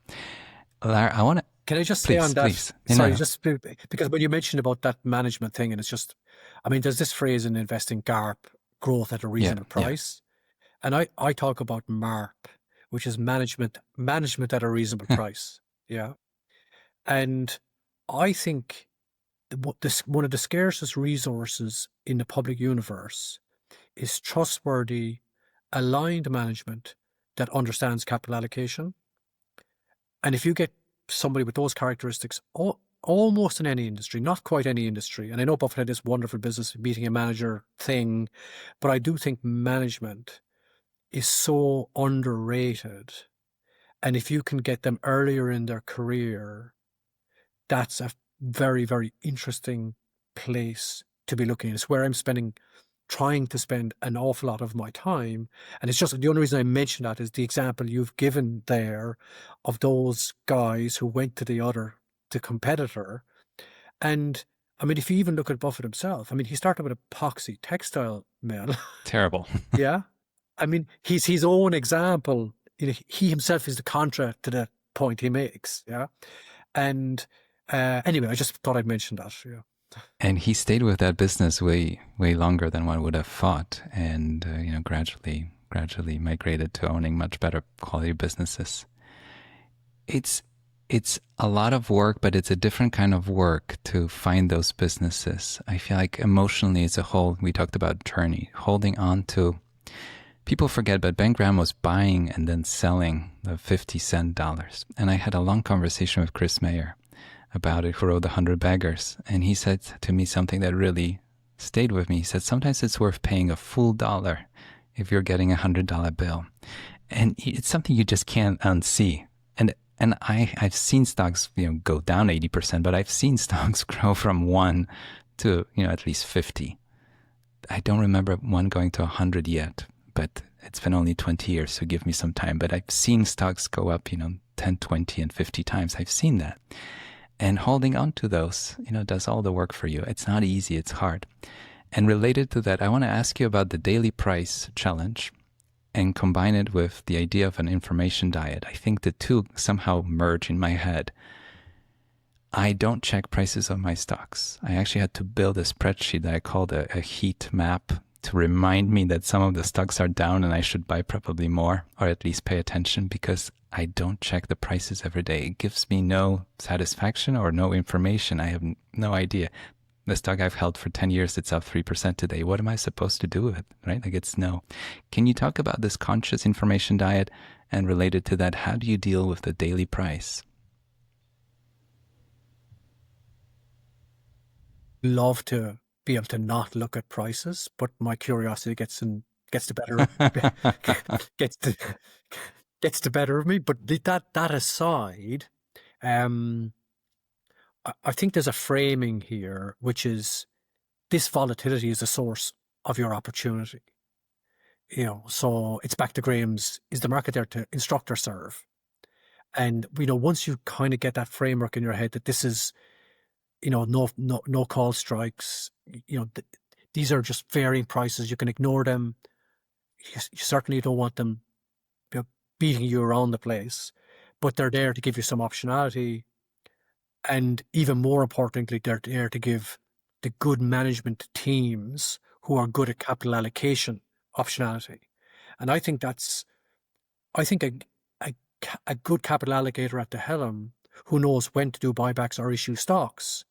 Lara, I want to... Can I just say on that? Please. Sorry, No. just because when you mentioned about that management thing, and it's just, I mean, there's this phrase in investing, GARP, growth at a reasonable price. And I talk about MARP, which is management at a reasonable price. Yeah. And I think one of the scarcest resources in the public universe is trustworthy, aligned management that understands capital allocation. And if you get somebody with those characteristics, almost in any industry, not quite any industry, and I know Buffett had this wonderful business meeting a manager thing, but I do think management is so underrated. And if you can get them earlier in their career, that's a very, very interesting place to be looking at. It's where I'm trying to spend an awful lot of my time. And it's just the only reason I mention that is the example you've given there of those guys who went to the competitor. And I mean, if you even look at Buffett himself, I mean, he started with epoxy textile mill. Terrible. Yeah. I mean, he's his own example. You know, he himself is the contra to the point he makes. Yeah. And anyway, I just thought I'd mention that. Yeah. And he stayed with that business way longer than one would have thought, and gradually migrated to owning much better quality businesses. It's a lot of work, but it's a different kind of work to find those businesses. I feel like emotionally as a whole, we talked about journey, holding on to. People forget, but Ben Graham was buying and then selling the 50-cent dollars. And I had a long conversation with Chris Mayer about it, who wrote The 100 Beggars. And he said to me something that really stayed with me. He said, sometimes it's worth paying a full dollar if you're getting $100 bill. And it's something you just can't unsee. And I've seen stocks, go down 80%, but I've seen stocks grow from 1 to, at least 50. I don't remember one going to 100 yet, but it's been only 20 years, so give me some time. But I've seen stocks go up, 10, 20, and 50 times. I've seen that. And holding on to those, does all the work for you. It's not easy, it's hard. And related to that, I want to ask you about the daily price challenge and combine it with the idea of an information diet. I think the two somehow merge in my head. I don't check prices of my stocks. I actually had to build a spreadsheet that I called a heat map to remind me that some of the stocks are down and I should buy probably more, or at least pay attention, because I don't check the prices every day. It gives me no satisfaction or no information. I have no idea. The stock I've held for 10 years, it's up 3% today. What am I supposed to do with it, right? Like, it's no. Can you talk about this conscious information diet? And related to that, how do you deal with the daily price? Love to be able to not look at prices, but my curiosity gets the better gets the better of me. But that aside, I think there's a framing here, which is this volatility is a source of your opportunity. So it's back to Graham's, is the market there to instruct or serve? And, once you kind of get that framework in your head that this is, no call strikes, these are just varying prices. You can ignore them. You certainly don't want them beating you around the place, but they're there to give you some optionality. And even more importantly, they're there to give the good management teams who are good at capital allocation optionality. And I think a good capital allocator at the helm who knows when to do buybacks or issue stocks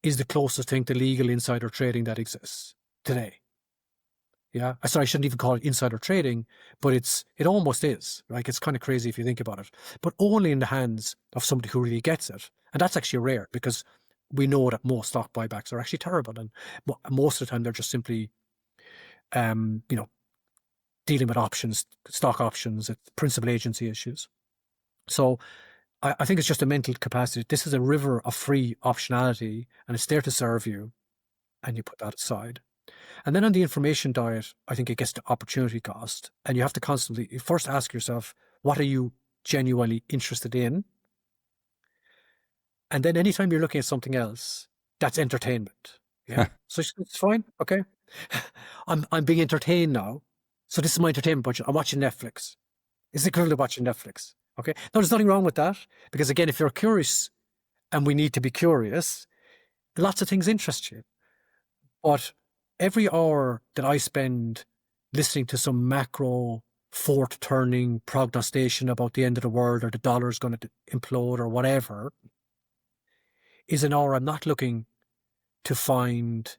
is the closest thing to legal insider trading that exists today. Yeah. So I shouldn't even call it insider trading, but it almost is. Like, it's kind of crazy if you think about it, but only in the hands of somebody who really gets it. And that's actually rare, because we know that most stock buybacks are actually terrible. And most of the time they're just simply, dealing with options, stock options, principal agency issues. So I think it's just a mental capacity. This is a river of free optionality, and it's there to serve you, and you put that aside. And then on the information diet, I think it gets to opportunity cost, and you have to constantly first ask yourself, what are you genuinely interested in? And then anytime you're looking at something else, that's entertainment. Yeah. So it's fine. Okay. I'm being entertained now. So this is my entertainment budget. I'm watching Netflix. It's the equivalent of watching Netflix. Okay. Now there's nothing wrong with that, because again, if you're curious, and we need to be curious, lots of things interest you. But every hour that I spend listening to some macro fort turning prognostication about the end of the world, or the dollar is going to implode, or whatever, is an hour I'm not looking to find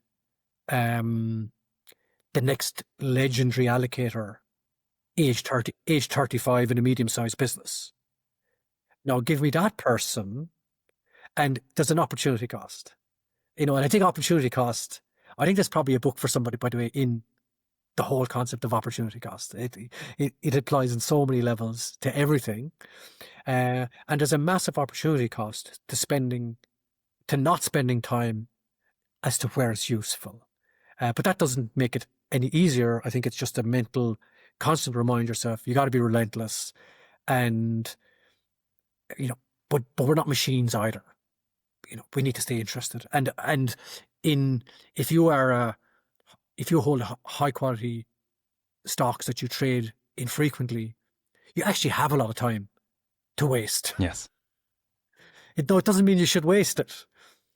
the next legendary allocator, age 35 in a medium-sized business. Now give me that person, and there's an opportunity cost. And I think opportunity cost, I think there's probably a book for somebody, by the way, in the whole concept of opportunity cost. It applies in so many levels to everything. And there's a massive opportunity cost to not spending time as to where it's useful. But that doesn't make it any easier. I think it's just a mental, constant remind yourself, you got to be relentless. And, but we're not machines either. We need to stay interested. And if you hold high quality stocks that you trade infrequently, you actually have a lot of time to waste. Yes. It doesn't mean you should waste it.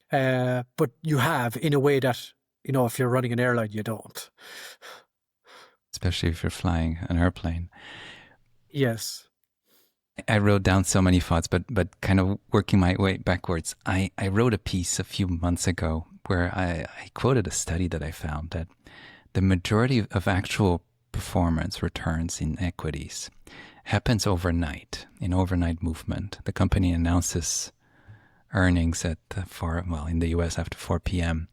But you have, in a way that, if you're running an airline, you don't. Especially if you're flying an airplane. Yes. I wrote down so many thoughts, but kind of working my way backwards. I wrote a piece a few months ago where I quoted a study that I found that the majority of actual performance returns in equities happens overnight, in overnight movement. The company announces earnings at in the US after 4 p.m.,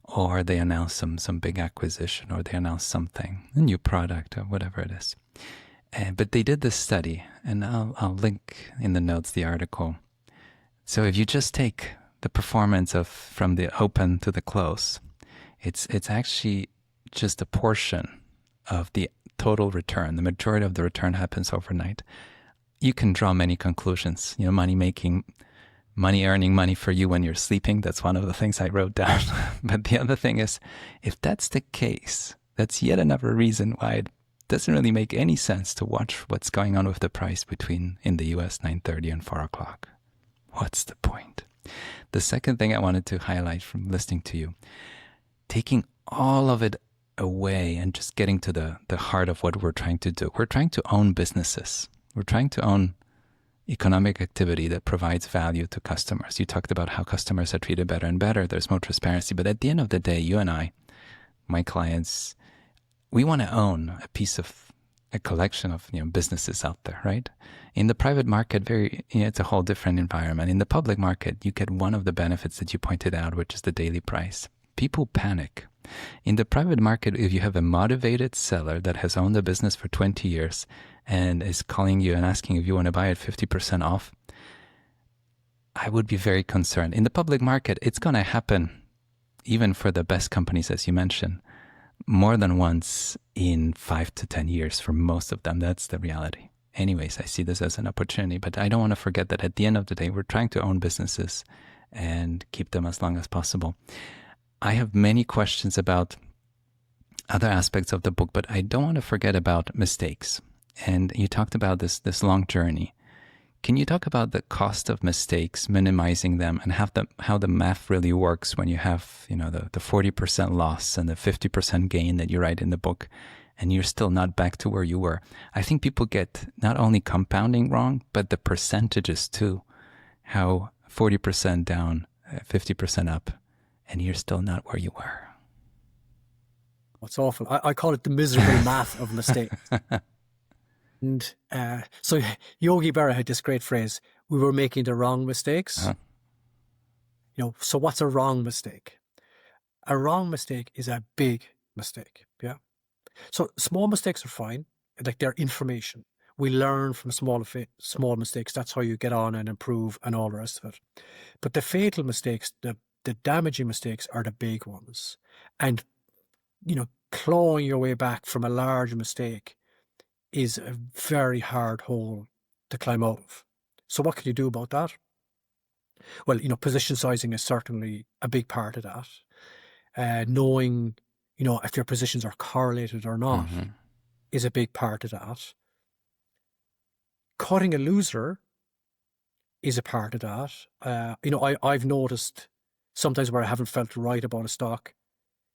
or they announce some big acquisition, or they announce something, a new product, or whatever it is. But they did this study, and I'll link in the notes the article. So if you just take the performance from the open to the close, it's actually just a portion of the total return. The majority of the return happens overnight. You can draw many conclusions. Money earning money for you when you're sleeping. That's one of the things I wrote down. But the other thing is, if that's the case, that's yet another reason why it doesn't really make any sense to watch what's going on with the price in the US 9:30 and 4 o'clock. What's the point? The second thing I wanted to highlight from listening to you, taking all of it away and just getting to the heart of what we're trying to do. We're trying to own businesses. We're trying to own economic activity that provides value to customers. You talked about how customers are treated better and better. There's more transparency. But at the end of the day, you and I, my clients, we want to own a collection of businesses out there, right? In the private market, it's a whole different environment. In the public market, you get one of the benefits that you pointed out, which is the daily price. People panic. In the private market, if you have a motivated seller that has owned the business for 20 years and is calling you and asking if you want to buy it 50% off, I would be very concerned. In the public market, it's going to happen, even for the best companies, as you mentioned, more than once in 5 to 10 years for most of them. That's the reality. Anyways, I see this as an opportunity, but I don't want to forget that at the end of the day, we're trying to own businesses and keep them as long as possible. I have many questions about other aspects of the book, but I don't want to forget about mistakes. And you talked about this long journey. Can you talk about the cost of mistakes, minimizing them, and how the math really works when you have the 40% loss and the 50% gain that you write in the book, and you're still not back to where you were? I think people get not only compounding wrong, but the percentages too. How 40% down, 50% up, and you're still not where you were. It's awful. I call it the miserable math of mistakes. And so Yogi Berra had this great phrase, we were making the wrong mistakes. So what's a wrong mistake? A wrong mistake is a big mistake. Yeah. So small mistakes are fine. Like they're information. We learn from small mistakes. That's how you get on and improve and all the rest of it. But the fatal mistakes, the damaging mistakes are the big ones. And, clawing your way back from a large mistake is a very hard hole to climb out of. So what can you do about that? Well, position sizing is certainly a big part of that. Knowing, if your positions are correlated or not is a big part of that. Cutting a loser is a part of that. I've noticed sometimes where I haven't felt right about a stock,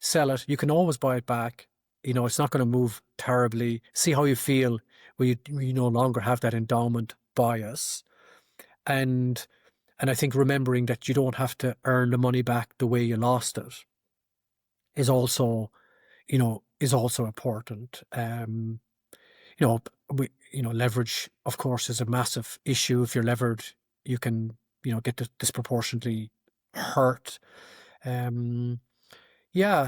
sell it. You can always buy it back. It's not going to move terribly. See how you feel when you no longer have that endowment bias. And I think remembering that you don't have to earn the money back the way you lost it is also important. Leverage, of course, is a massive issue. If you're levered, you can, get disproportionately hurt.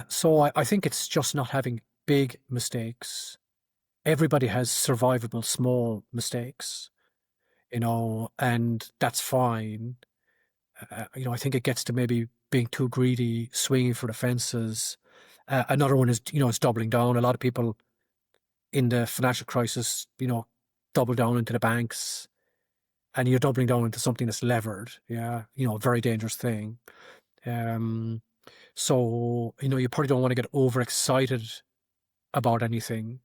So I think it's just not having big mistakes. Everybody has survivable small mistakes, and that's fine. I think it gets to maybe being too greedy, swinging for the fences. Another one is, is doubling down. A lot of people in the financial crisis, double down into the banks, and you're doubling down into something that's levered. Yeah, a very dangerous thing. So, you probably don't want to get overexcited about anything.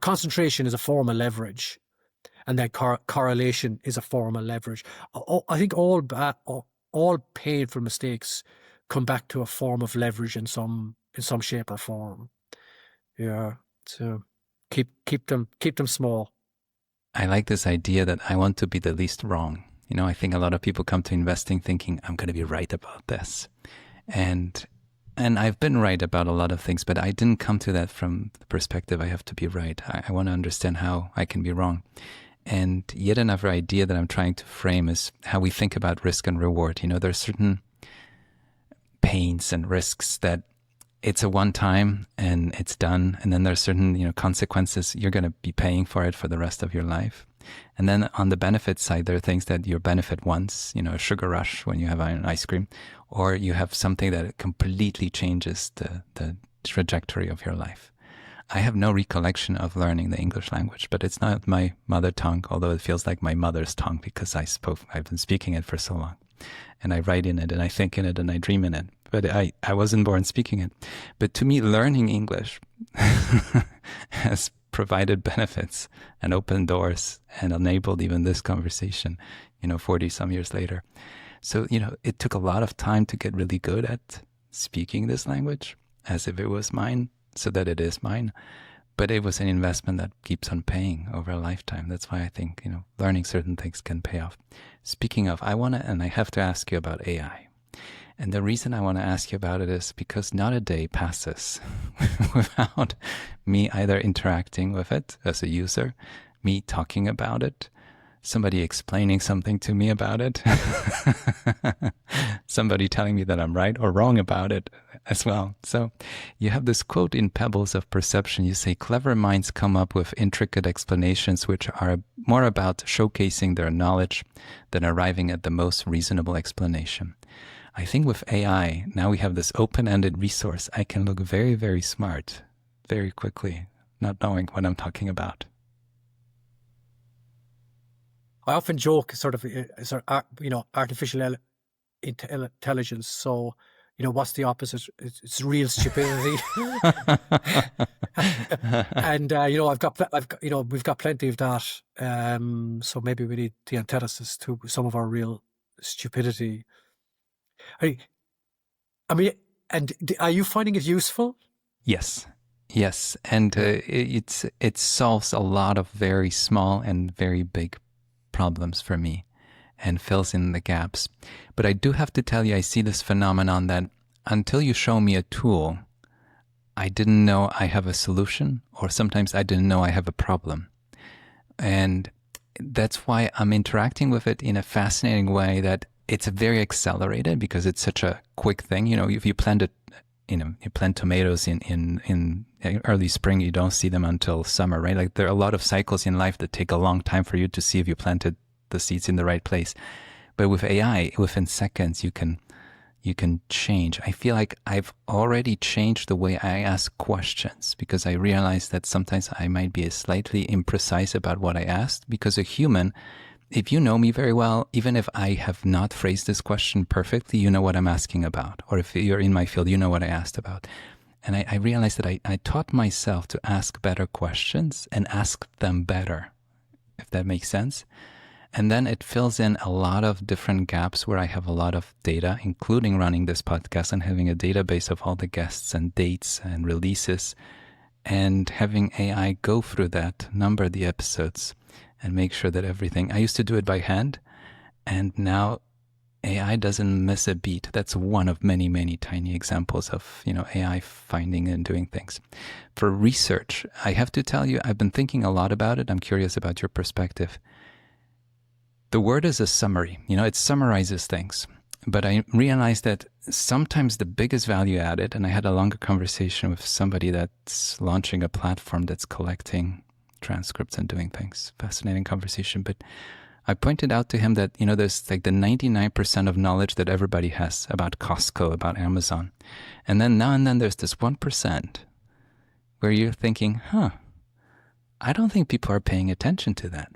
Concentration is a form of leverage, and then correlation is a form of leverage. I think all painful mistakes come back to a form of leverage in some shape or form. Yeah. So keep them small. I like this idea that I want to be the least wrong. I think a lot of people come to investing thinking I'm going to be right about this. And I've been right about a lot of things, but I didn't come to that from the perspective I have to be right. I want to understand how I can be wrong. And yet another idea that I'm trying to frame is how we think about risk and reward. There's certain pains and risks that it's a one time and it's done. And then there's certain, consequences. You're going to be paying for it for the rest of your life. And then on the benefit side, there are things that you benefit once, a sugar rush when you have an ice cream, or you have something that completely changes the trajectory of your life. I have no recollection of learning the English language, but it's not my mother tongue, although it feels like my mother's tongue because I've been speaking it for so long. And I write in it, and I think in it, and I dream in it. But I wasn't born speaking it. But to me, learning English has provided benefits and opened doors and enabled even this conversation, 40 some years later. So, it took a lot of time to get really good at speaking this language as if it was mine, so that it is mine. But it was an investment that keeps on paying over a lifetime. That's why I think, learning certain things can pay off. Speaking of, I have to ask you about AI. And the reason I want to ask you about it is because not a day passes without me either interacting with it as a user, me talking about it, somebody explaining something to me about it, somebody telling me that I'm right or wrong about it as well. So you have this quote in Pebbles of Perception. You say, clever minds come up with intricate explanations which are more about showcasing their knowledge than arriving at the most reasonable explanation. I think with AI, now we have this open-ended resource. I can look very, very smart very quickly, not knowing what I'm talking about. I often joke artificial intelligence. So, what's the opposite? It's real stupidity. And, we've got plenty of that. So maybe we need the antithesis to some of our real stupidity. And are you finding it useful? Yes. And it solves a lot of very small and very big problems for me and fills in the gaps. But I do have to tell you, I see this phenomenon that until you show me a tool, I didn't know I have a solution, or sometimes I didn't know I have a problem. And that's why I'm interacting with it in a fascinating way that it's very accelerated because it's such a quick thing. If you plan to you plant tomatoes in early spring, you don't see them until summer, right? Like there are a lot of cycles in life that take a long time for you to see if you planted the seeds in the right place. But with AI, within seconds, you can change. I feel like I've already changed the way I ask questions because I realize that sometimes I might be slightly imprecise about what I asked, because a human, if you know me very well, even if I have not phrased this question perfectly, you know what I'm asking about. Or if you're in my field, you know what I asked about. And I realized that I taught myself to ask better questions and ask them better, if that makes sense. And then it fills in a lot of different gaps where I have a lot of data, including running this podcast and having a database of all the guests and dates and releases, and having AI go through that, number the episodes, and make sure that everything. I used to do it by hand, and now AI doesn't miss a beat. That's one of many, many tiny examples of, AI finding and doing things. For research, I have to tell you, I've been thinking a lot about it. I'm curious about your perspective. The word is a summary. It summarizes things. But I realized that sometimes the biggest value added, and I had a longer conversation with somebody that's launching a platform that's collecting transcripts and doing things. Fascinating conversation. But I pointed out to him that, there's like the 99% of knowledge that everybody has about Costco, about Amazon. And then now and then there's this 1% where you're thinking, I don't think people are paying attention to that.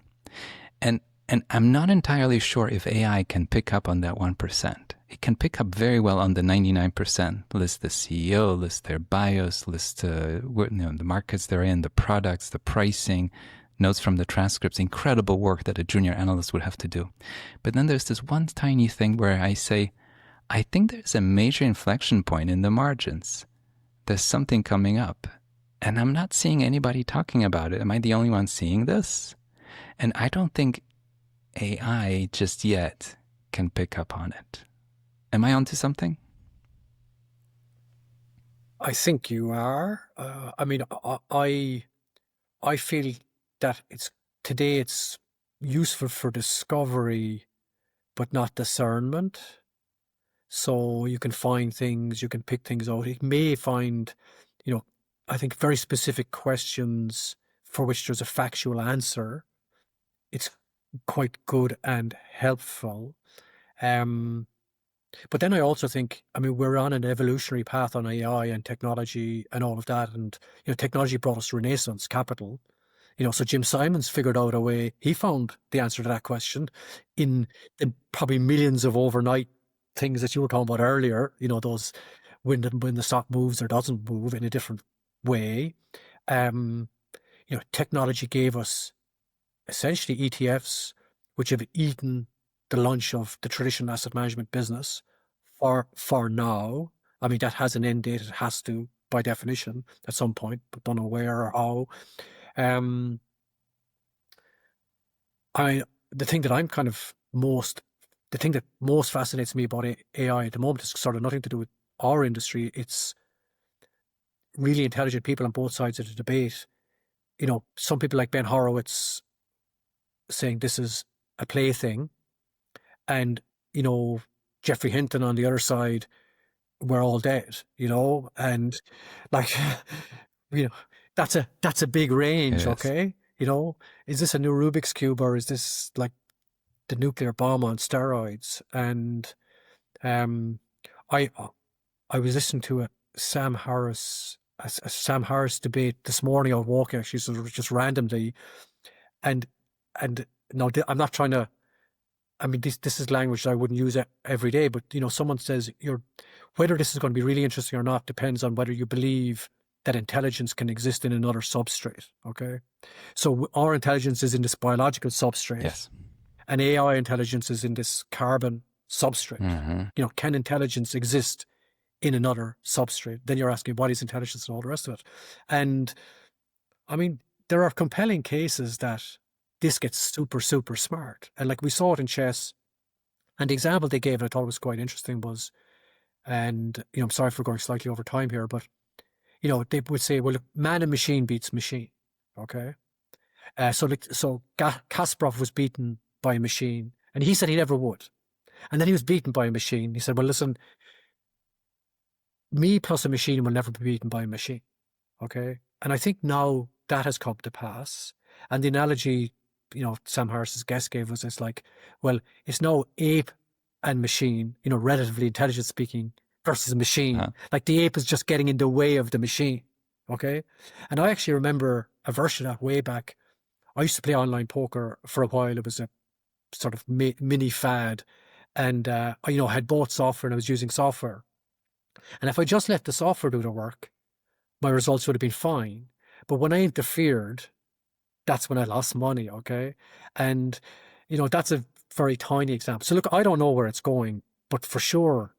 And I'm not entirely sure if AI can pick up on that 1%. It can pick up very well on the 99%. List the CEO, list their bios, list the markets they're in, the products, the pricing, notes from the transcripts, incredible work that a junior analyst would have to do. But then there's this one tiny thing where I say, I think there's a major inflection point in the margins. There's something coming up. And I'm not seeing anybody talking about it. Am I the only one seeing this? And I don't think AI just yet can pick up on it. Am I onto something? I think you are. I feel that today it's useful for discovery, but not discernment. So you can find things, you can pick things out. It may find, I think very specific questions for which there's a factual answer. It's quite good and helpful. But then I also think, we're on an evolutionary path on AI and technology and all of that. And, technology brought us Renaissance capital. So Jim Simons figured out a way. He found the answer to that question in probably millions of overnight things that you were talking about earlier, those when the stock moves or doesn't move in a different way. Technology gave us essentially ETFs, which have eaten the lunch of the traditional asset management business for now. That has an end date. It has to, by definition, at some point, but don't know where or how. The thing that most fascinates me about AI at the moment is sort of nothing to do with our industry. It's really intelligent people on both sides of the debate. Some people like Ben Horowitz saying this is a plaything, and Jeffrey Hinton on the other side, we're all dead, and like that's a big range. Yes. Okay, is this a new Rubik's Cube, or is this like the nuclear bomb on steroids? And I was listening to a Sam Harris debate this morning out walking, actually, sort of just randomly, and no, I'm not trying to. This is language that I wouldn't use every day, but someone says whether this is going to be really interesting or not depends on whether you believe that intelligence can exist in another substrate. Okay, so our intelligence is in this biological substrate, yes, and AI intelligence is in this carbon substrate. Mm-hmm. Can intelligence exist in another substrate? Then you're asking what is intelligence and all the rest of it. And there are compelling cases that this gets super, super smart. And like we saw it in chess. And the example they gave, and I thought was quite interesting, was, and I'm sorry for going slightly over time here, but they would say, well, look, man and machine beats machine. Okay. So Kasparov was beaten by a machine, and he said he never would. And then he was beaten by a machine. He said, well, listen, me plus a machine will never be beaten by a machine. Okay. And I think now that has come to pass. And the analogy, Sam Harris's guest gave us is like, well, it's no ape and machine, relatively intelligent speaking versus a machine. Like the ape is just getting in the way of the machine. Okay. And I actually remember a version of that way back. I used to play online poker for a while. It was a sort of mini fad. And, I had bought software and I was using software. And if I just let the software do the work, my results would have been fine. But when I interfered, that's when I lost money, okay? And, that's a very tiny example. So look, I don't know where it's going, but for sure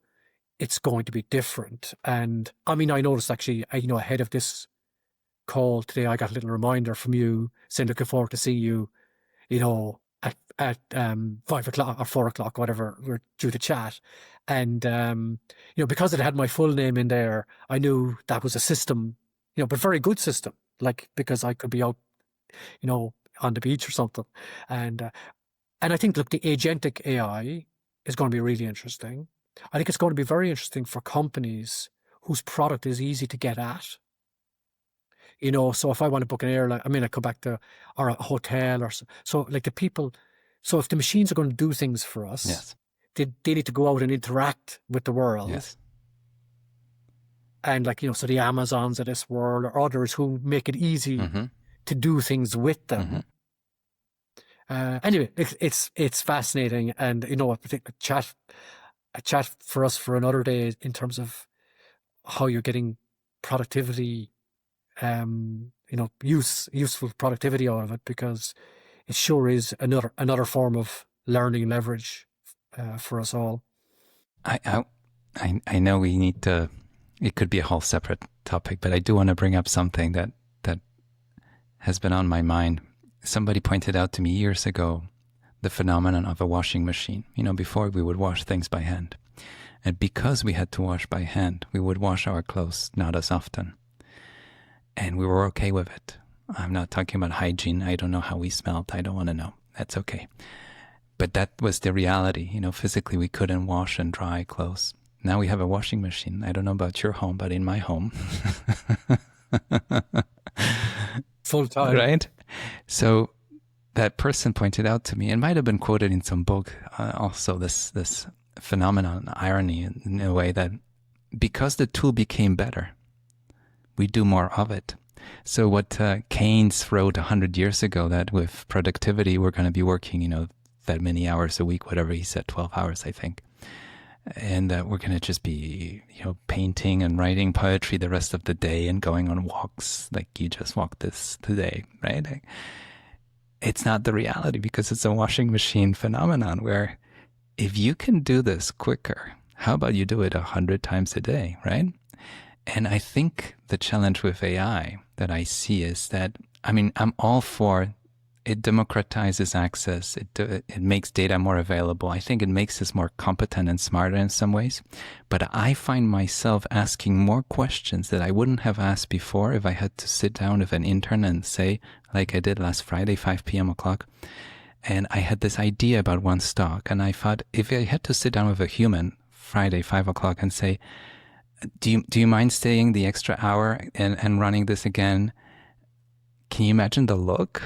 it's going to be different. And I mean, I noticed actually, ahead of this call today, I got a little reminder from you saying looking forward to seeing you, at 5 o'clock or 4 o'clock, whatever, we're due to chat. And, because it had my full name in there, I knew that was a system, but very good system, like, because I could be out, on the beach or something. And I think, look, the agentic AI is going to be really interesting. I think it's going to be very interesting for companies whose product is easy to get at. So if I want to book an airline, I come back to, or a hotel so like the people, so if the machines are going to do things for us, Yes. they need to go out and interact with the world. Yes. And so the Amazons of this world or others who make it easy to do things with them. Anyway, it's fascinating. And, I think a chat for us for another day in terms of how you're getting productivity, useful productivity out of it, because it sure is another form of learning leverage for us all. I know we need to. It could be a whole separate topic, but I do want to bring up something that has been on my mind. Somebody pointed out to me years ago the phenomenon of a washing machine. Before we would wash things by hand, and because we had to wash by hand, we would wash our clothes not as often. And we were okay with it. I'm not talking about hygiene. I don't know how we smelled. I don't want to know. That's okay. But that was the reality. Physically we couldn't wash and dry clothes. Now we have a washing machine. I don't know about your home, but in my home. Full time. Right? So that person pointed out to me, and might have been quoted in some book, also this phenomenon, irony in a way, that because the tool became better, we do more of it. So what Keynes wrote 100 years ago, that with productivity, we're going to be working, that many hours a week, whatever he said, 12 hours, I think. And we're going to just be, painting and writing poetry the rest of the day and going on walks like you just walked this today, right? It's not the reality, because it's a washing machine phenomenon where if you can do this quicker, how about you do it 100 times a day, right? And I think the challenge with AI that I see is that, I'm all for it. Democratizes access. It makes data more available. I think it makes us more competent and smarter in some ways. But I find myself asking more questions that I wouldn't have asked before if I had to sit down with an intern and say, like I did last Friday, 5 p.m. o'clock. And I had this idea about one stock. And I thought, if I had to sit down with a human Friday, 5 o'clock, and say, do you mind staying the extra hour and running this again? Can you imagine the look?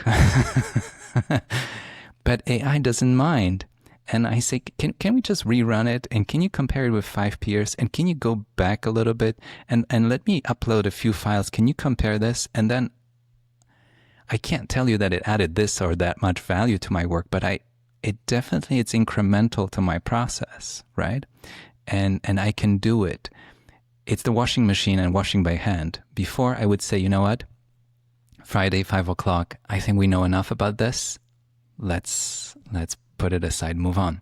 But AI doesn't mind. And I say, can we just rerun it? And can you compare it with 5 peers? And can you go back a little bit? And let me upload a few files. Can you compare this? And then I can't tell you that it added this or that much value to my work, but it's incremental to my process, right? And I can do it. It's the washing machine and washing by hand. Before I would say, you know what? Friday, 5 o'clock, I think we know enough about this. Let's put it aside, move on.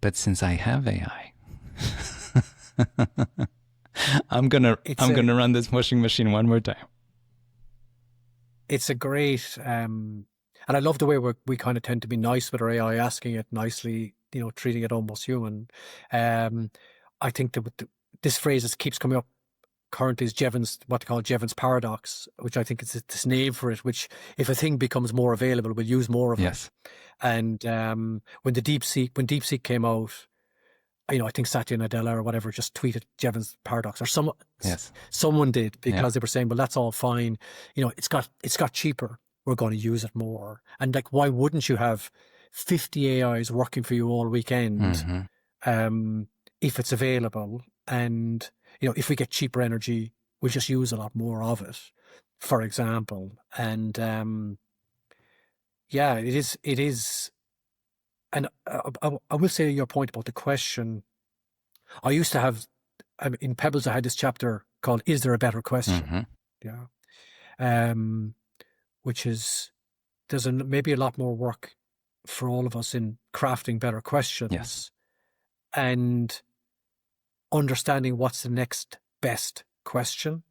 But since I have AI, I'm gonna run this washing machine one more time. It's a great, and I love the way we kind of tend to be nice with our AI, asking it nicely, treating it almost human. I think that this phrase that keeps coming up currently is what they call Jevons paradox, which I think is this name for it, which if a thing becomes more available, we'll use more of Yes. it. And when DeepSeek came out, I think Satya Nadella or whatever just tweeted Jevons paradox, or Yes. someone did, Yeah. because they were saying, well, that's all fine. It's got cheaper. We're going to use it more. And like, why wouldn't you have 50 AIs working for you all weekend, if it's available? And, if we get cheaper energy, we'll just use a lot more of it, for example. And, yeah, it is. And I will say your point about the question. I used to have, in Pebbles, I had this chapter called "Is There a Better Question?" Yeah, um, which is there's maybe a lot more work for all of us in crafting better Yes. questions and understanding what's the next best question.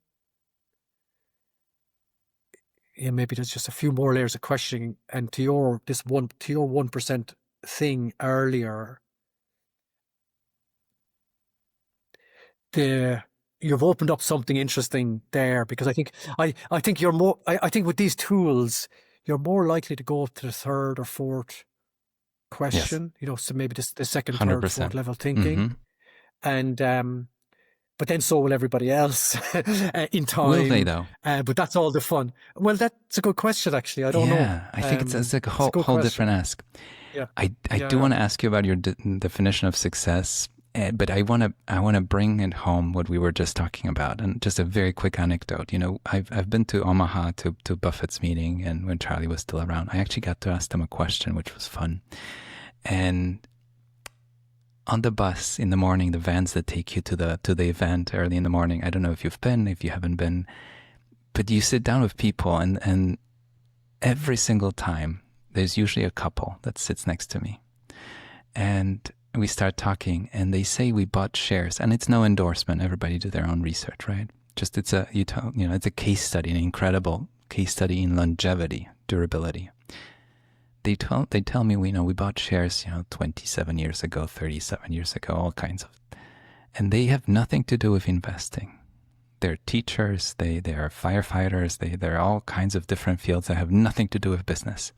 Yeah, maybe there's just a few more layers of questioning. And to your 1% thing earlier, you've opened up something interesting there, because I think you're more I think with these tools you're more likely to go up to the third or fourth Yes. question, so maybe the second, third, fourth 100%. level thinking. And but then so will everybody else in Will they time. though? But that's all the fun. Well, that's a good question, actually. I don't know. Yeah, I think it's like a It's a good whole question. different ask. Yeah. I do want to ask you about your definition of success, but I want to bring it home what we were just talking about, and just a very quick anecdote. I've been to Omaha to Buffett's meeting, and when Charlie was still around, I actually got to ask him a question, which was fun. And on the bus in the morning, the vans that take you to the event early in the morning, I don't know if you've been, if you haven't been, but you sit down with people, and every single time there's usually a couple that sits next to me, and we start talking, and they say we bought shares, and it's no endorsement. Everybody do their own research, right? Just it's a case study, an incredible case study in longevity, durability. They tell me we bought shares 27 years ago, 37 years ago, all kinds of, and they have nothing to do with investing. They're teachers, they are firefighters, they're all kinds of different fields that have nothing to do with business.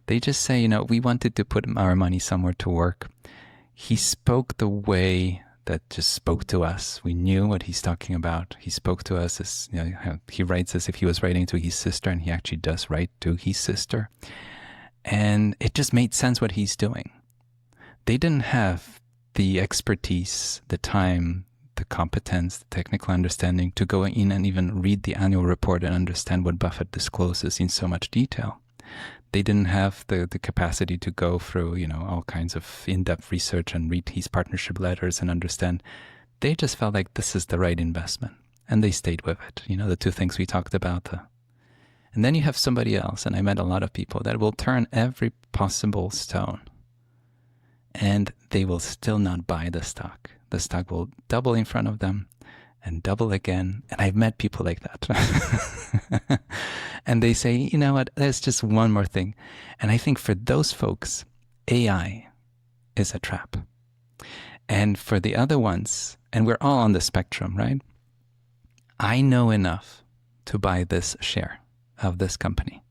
They just say, we wanted to put our money somewhere to work. He spoke the way that just spoke to us. We knew what he's talking about. He spoke to us as, he writes as if he was writing to his sister, and he actually does write to his sister. And it just made sense what he's doing. They didn't have the expertise, the time, the competence, the technical understanding to go in and even read the annual report and understand what Buffett discloses in so much detail. They didn't have the capacity to go through, all kinds of in-depth research and read his partnership letters and understand. They just felt like this is the right investment, and they stayed with it. The two things we talked about. And then you have somebody else, and I met a lot of people that will turn every possible stone, and they will still not buy the stock. The stock will double in front of them and double again. And I've met people like that. And they say, you know what, there's just one more thing. And I think for those folks, AI is a trap. And for the other ones, and we're all on the spectrum, right? I know enough to buy this share of this company,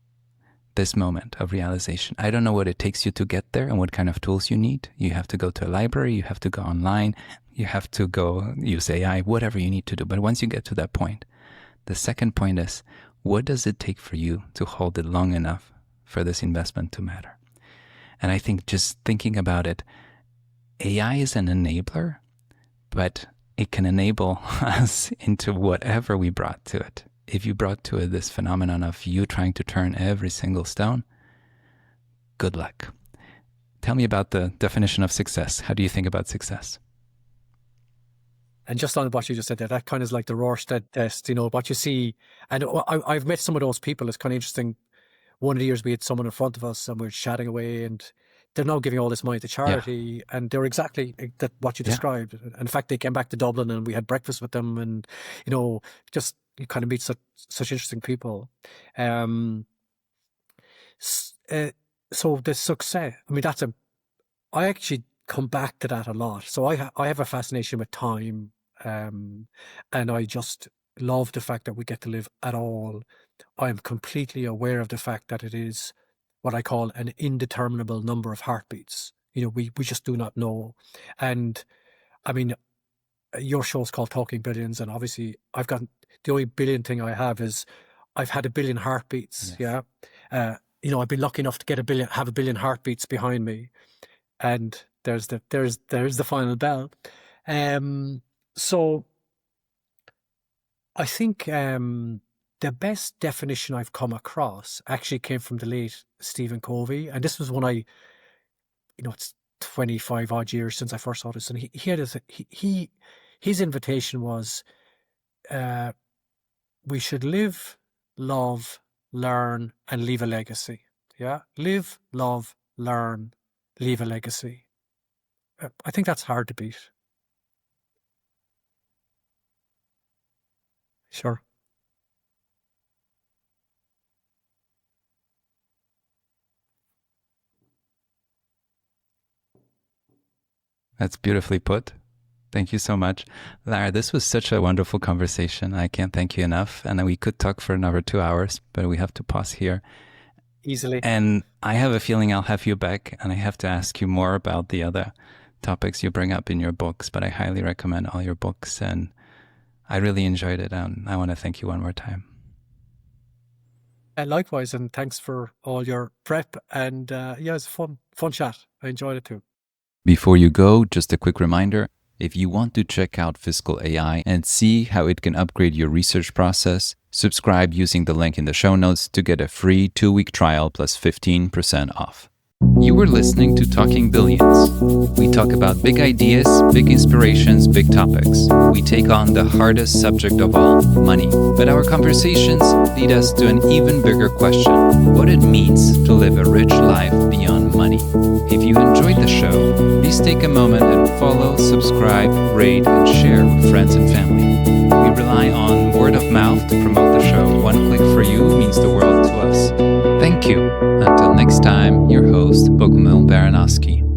this moment of realization. I don't know what it takes you to get there and what kind of tools you need. You have to go to a library, you have to go online, you have to go use AI, whatever you need to do. But once you get to that point, the second point is, what does it take for you to hold it long enough for this investment to matter? And I think just thinking about it, AI is an enabler, but it can enable us into whatever we brought to it. If you brought to it this phenomenon of you trying to turn every single stone, good luck. Tell me about the definition of success. How do you think about success? And just on what you just said there, that kind of is like the Rorschach test, what you see. And I've met some of those people. It's kind of interesting. One of the years we had someone in front of us and we were chatting away, and they're now giving all this money to charity, and they're exactly what you described. In fact, they came back to Dublin and we had breakfast with them, and just you kind of meet such interesting people. So the success, I actually come back to that a lot. So I have a fascination with time, and I just love the fact that we get to live at all. I'm completely aware of the fact that it is what I call an indeterminable number of heartbeats. We just do not know. And I mean, your show's called Talking Billions, and obviously I've got the only billion thing I have is I've had a billion heartbeats. Yes. Yeah. I've been lucky enough to have a billion heartbeats behind me, and there's the final bell. So I think the best definition I've come across actually came from the late Stephen Covey, and this was when it's 25 odd years since I first saw this, and he had his invitation was, we should live, love, learn, and leave a legacy. Yeah, live, love, learn, leave a legacy. I think that's hard to beat. Sure. That's beautifully put. Thank you so much. Lara, this was such a wonderful conversation. I can't thank you enough. And we could talk for another 2 hours, but we have to pause here. Easily. And I have a feeling I'll have you back, and I have to ask you more about the other topics you bring up in your books, but I highly recommend all your books, and I really enjoyed it, and I want to thank you one more time. Likewise, and thanks for all your prep, and yeah, it's a fun chat. I enjoyed it too. Before you go, just a quick reminder. If you want to check out Fiscal AI and see how it can upgrade your research process, subscribe using the link in the show notes to get a free 2-week trial plus 15% off. You were listening to Talking Billions. We talk about big ideas, big inspirations, big topics. We take on the hardest subject of all, money. But our conversations lead us to an even bigger question: what it means to live a rich life beyond money. If you enjoyed the show, please take a moment and follow, subscribe, rate, and share with friends and family. We rely on word of mouth to promote the show. One click for you means the world to us. Thank you. Until next time, your host, Bogumil Baranowski.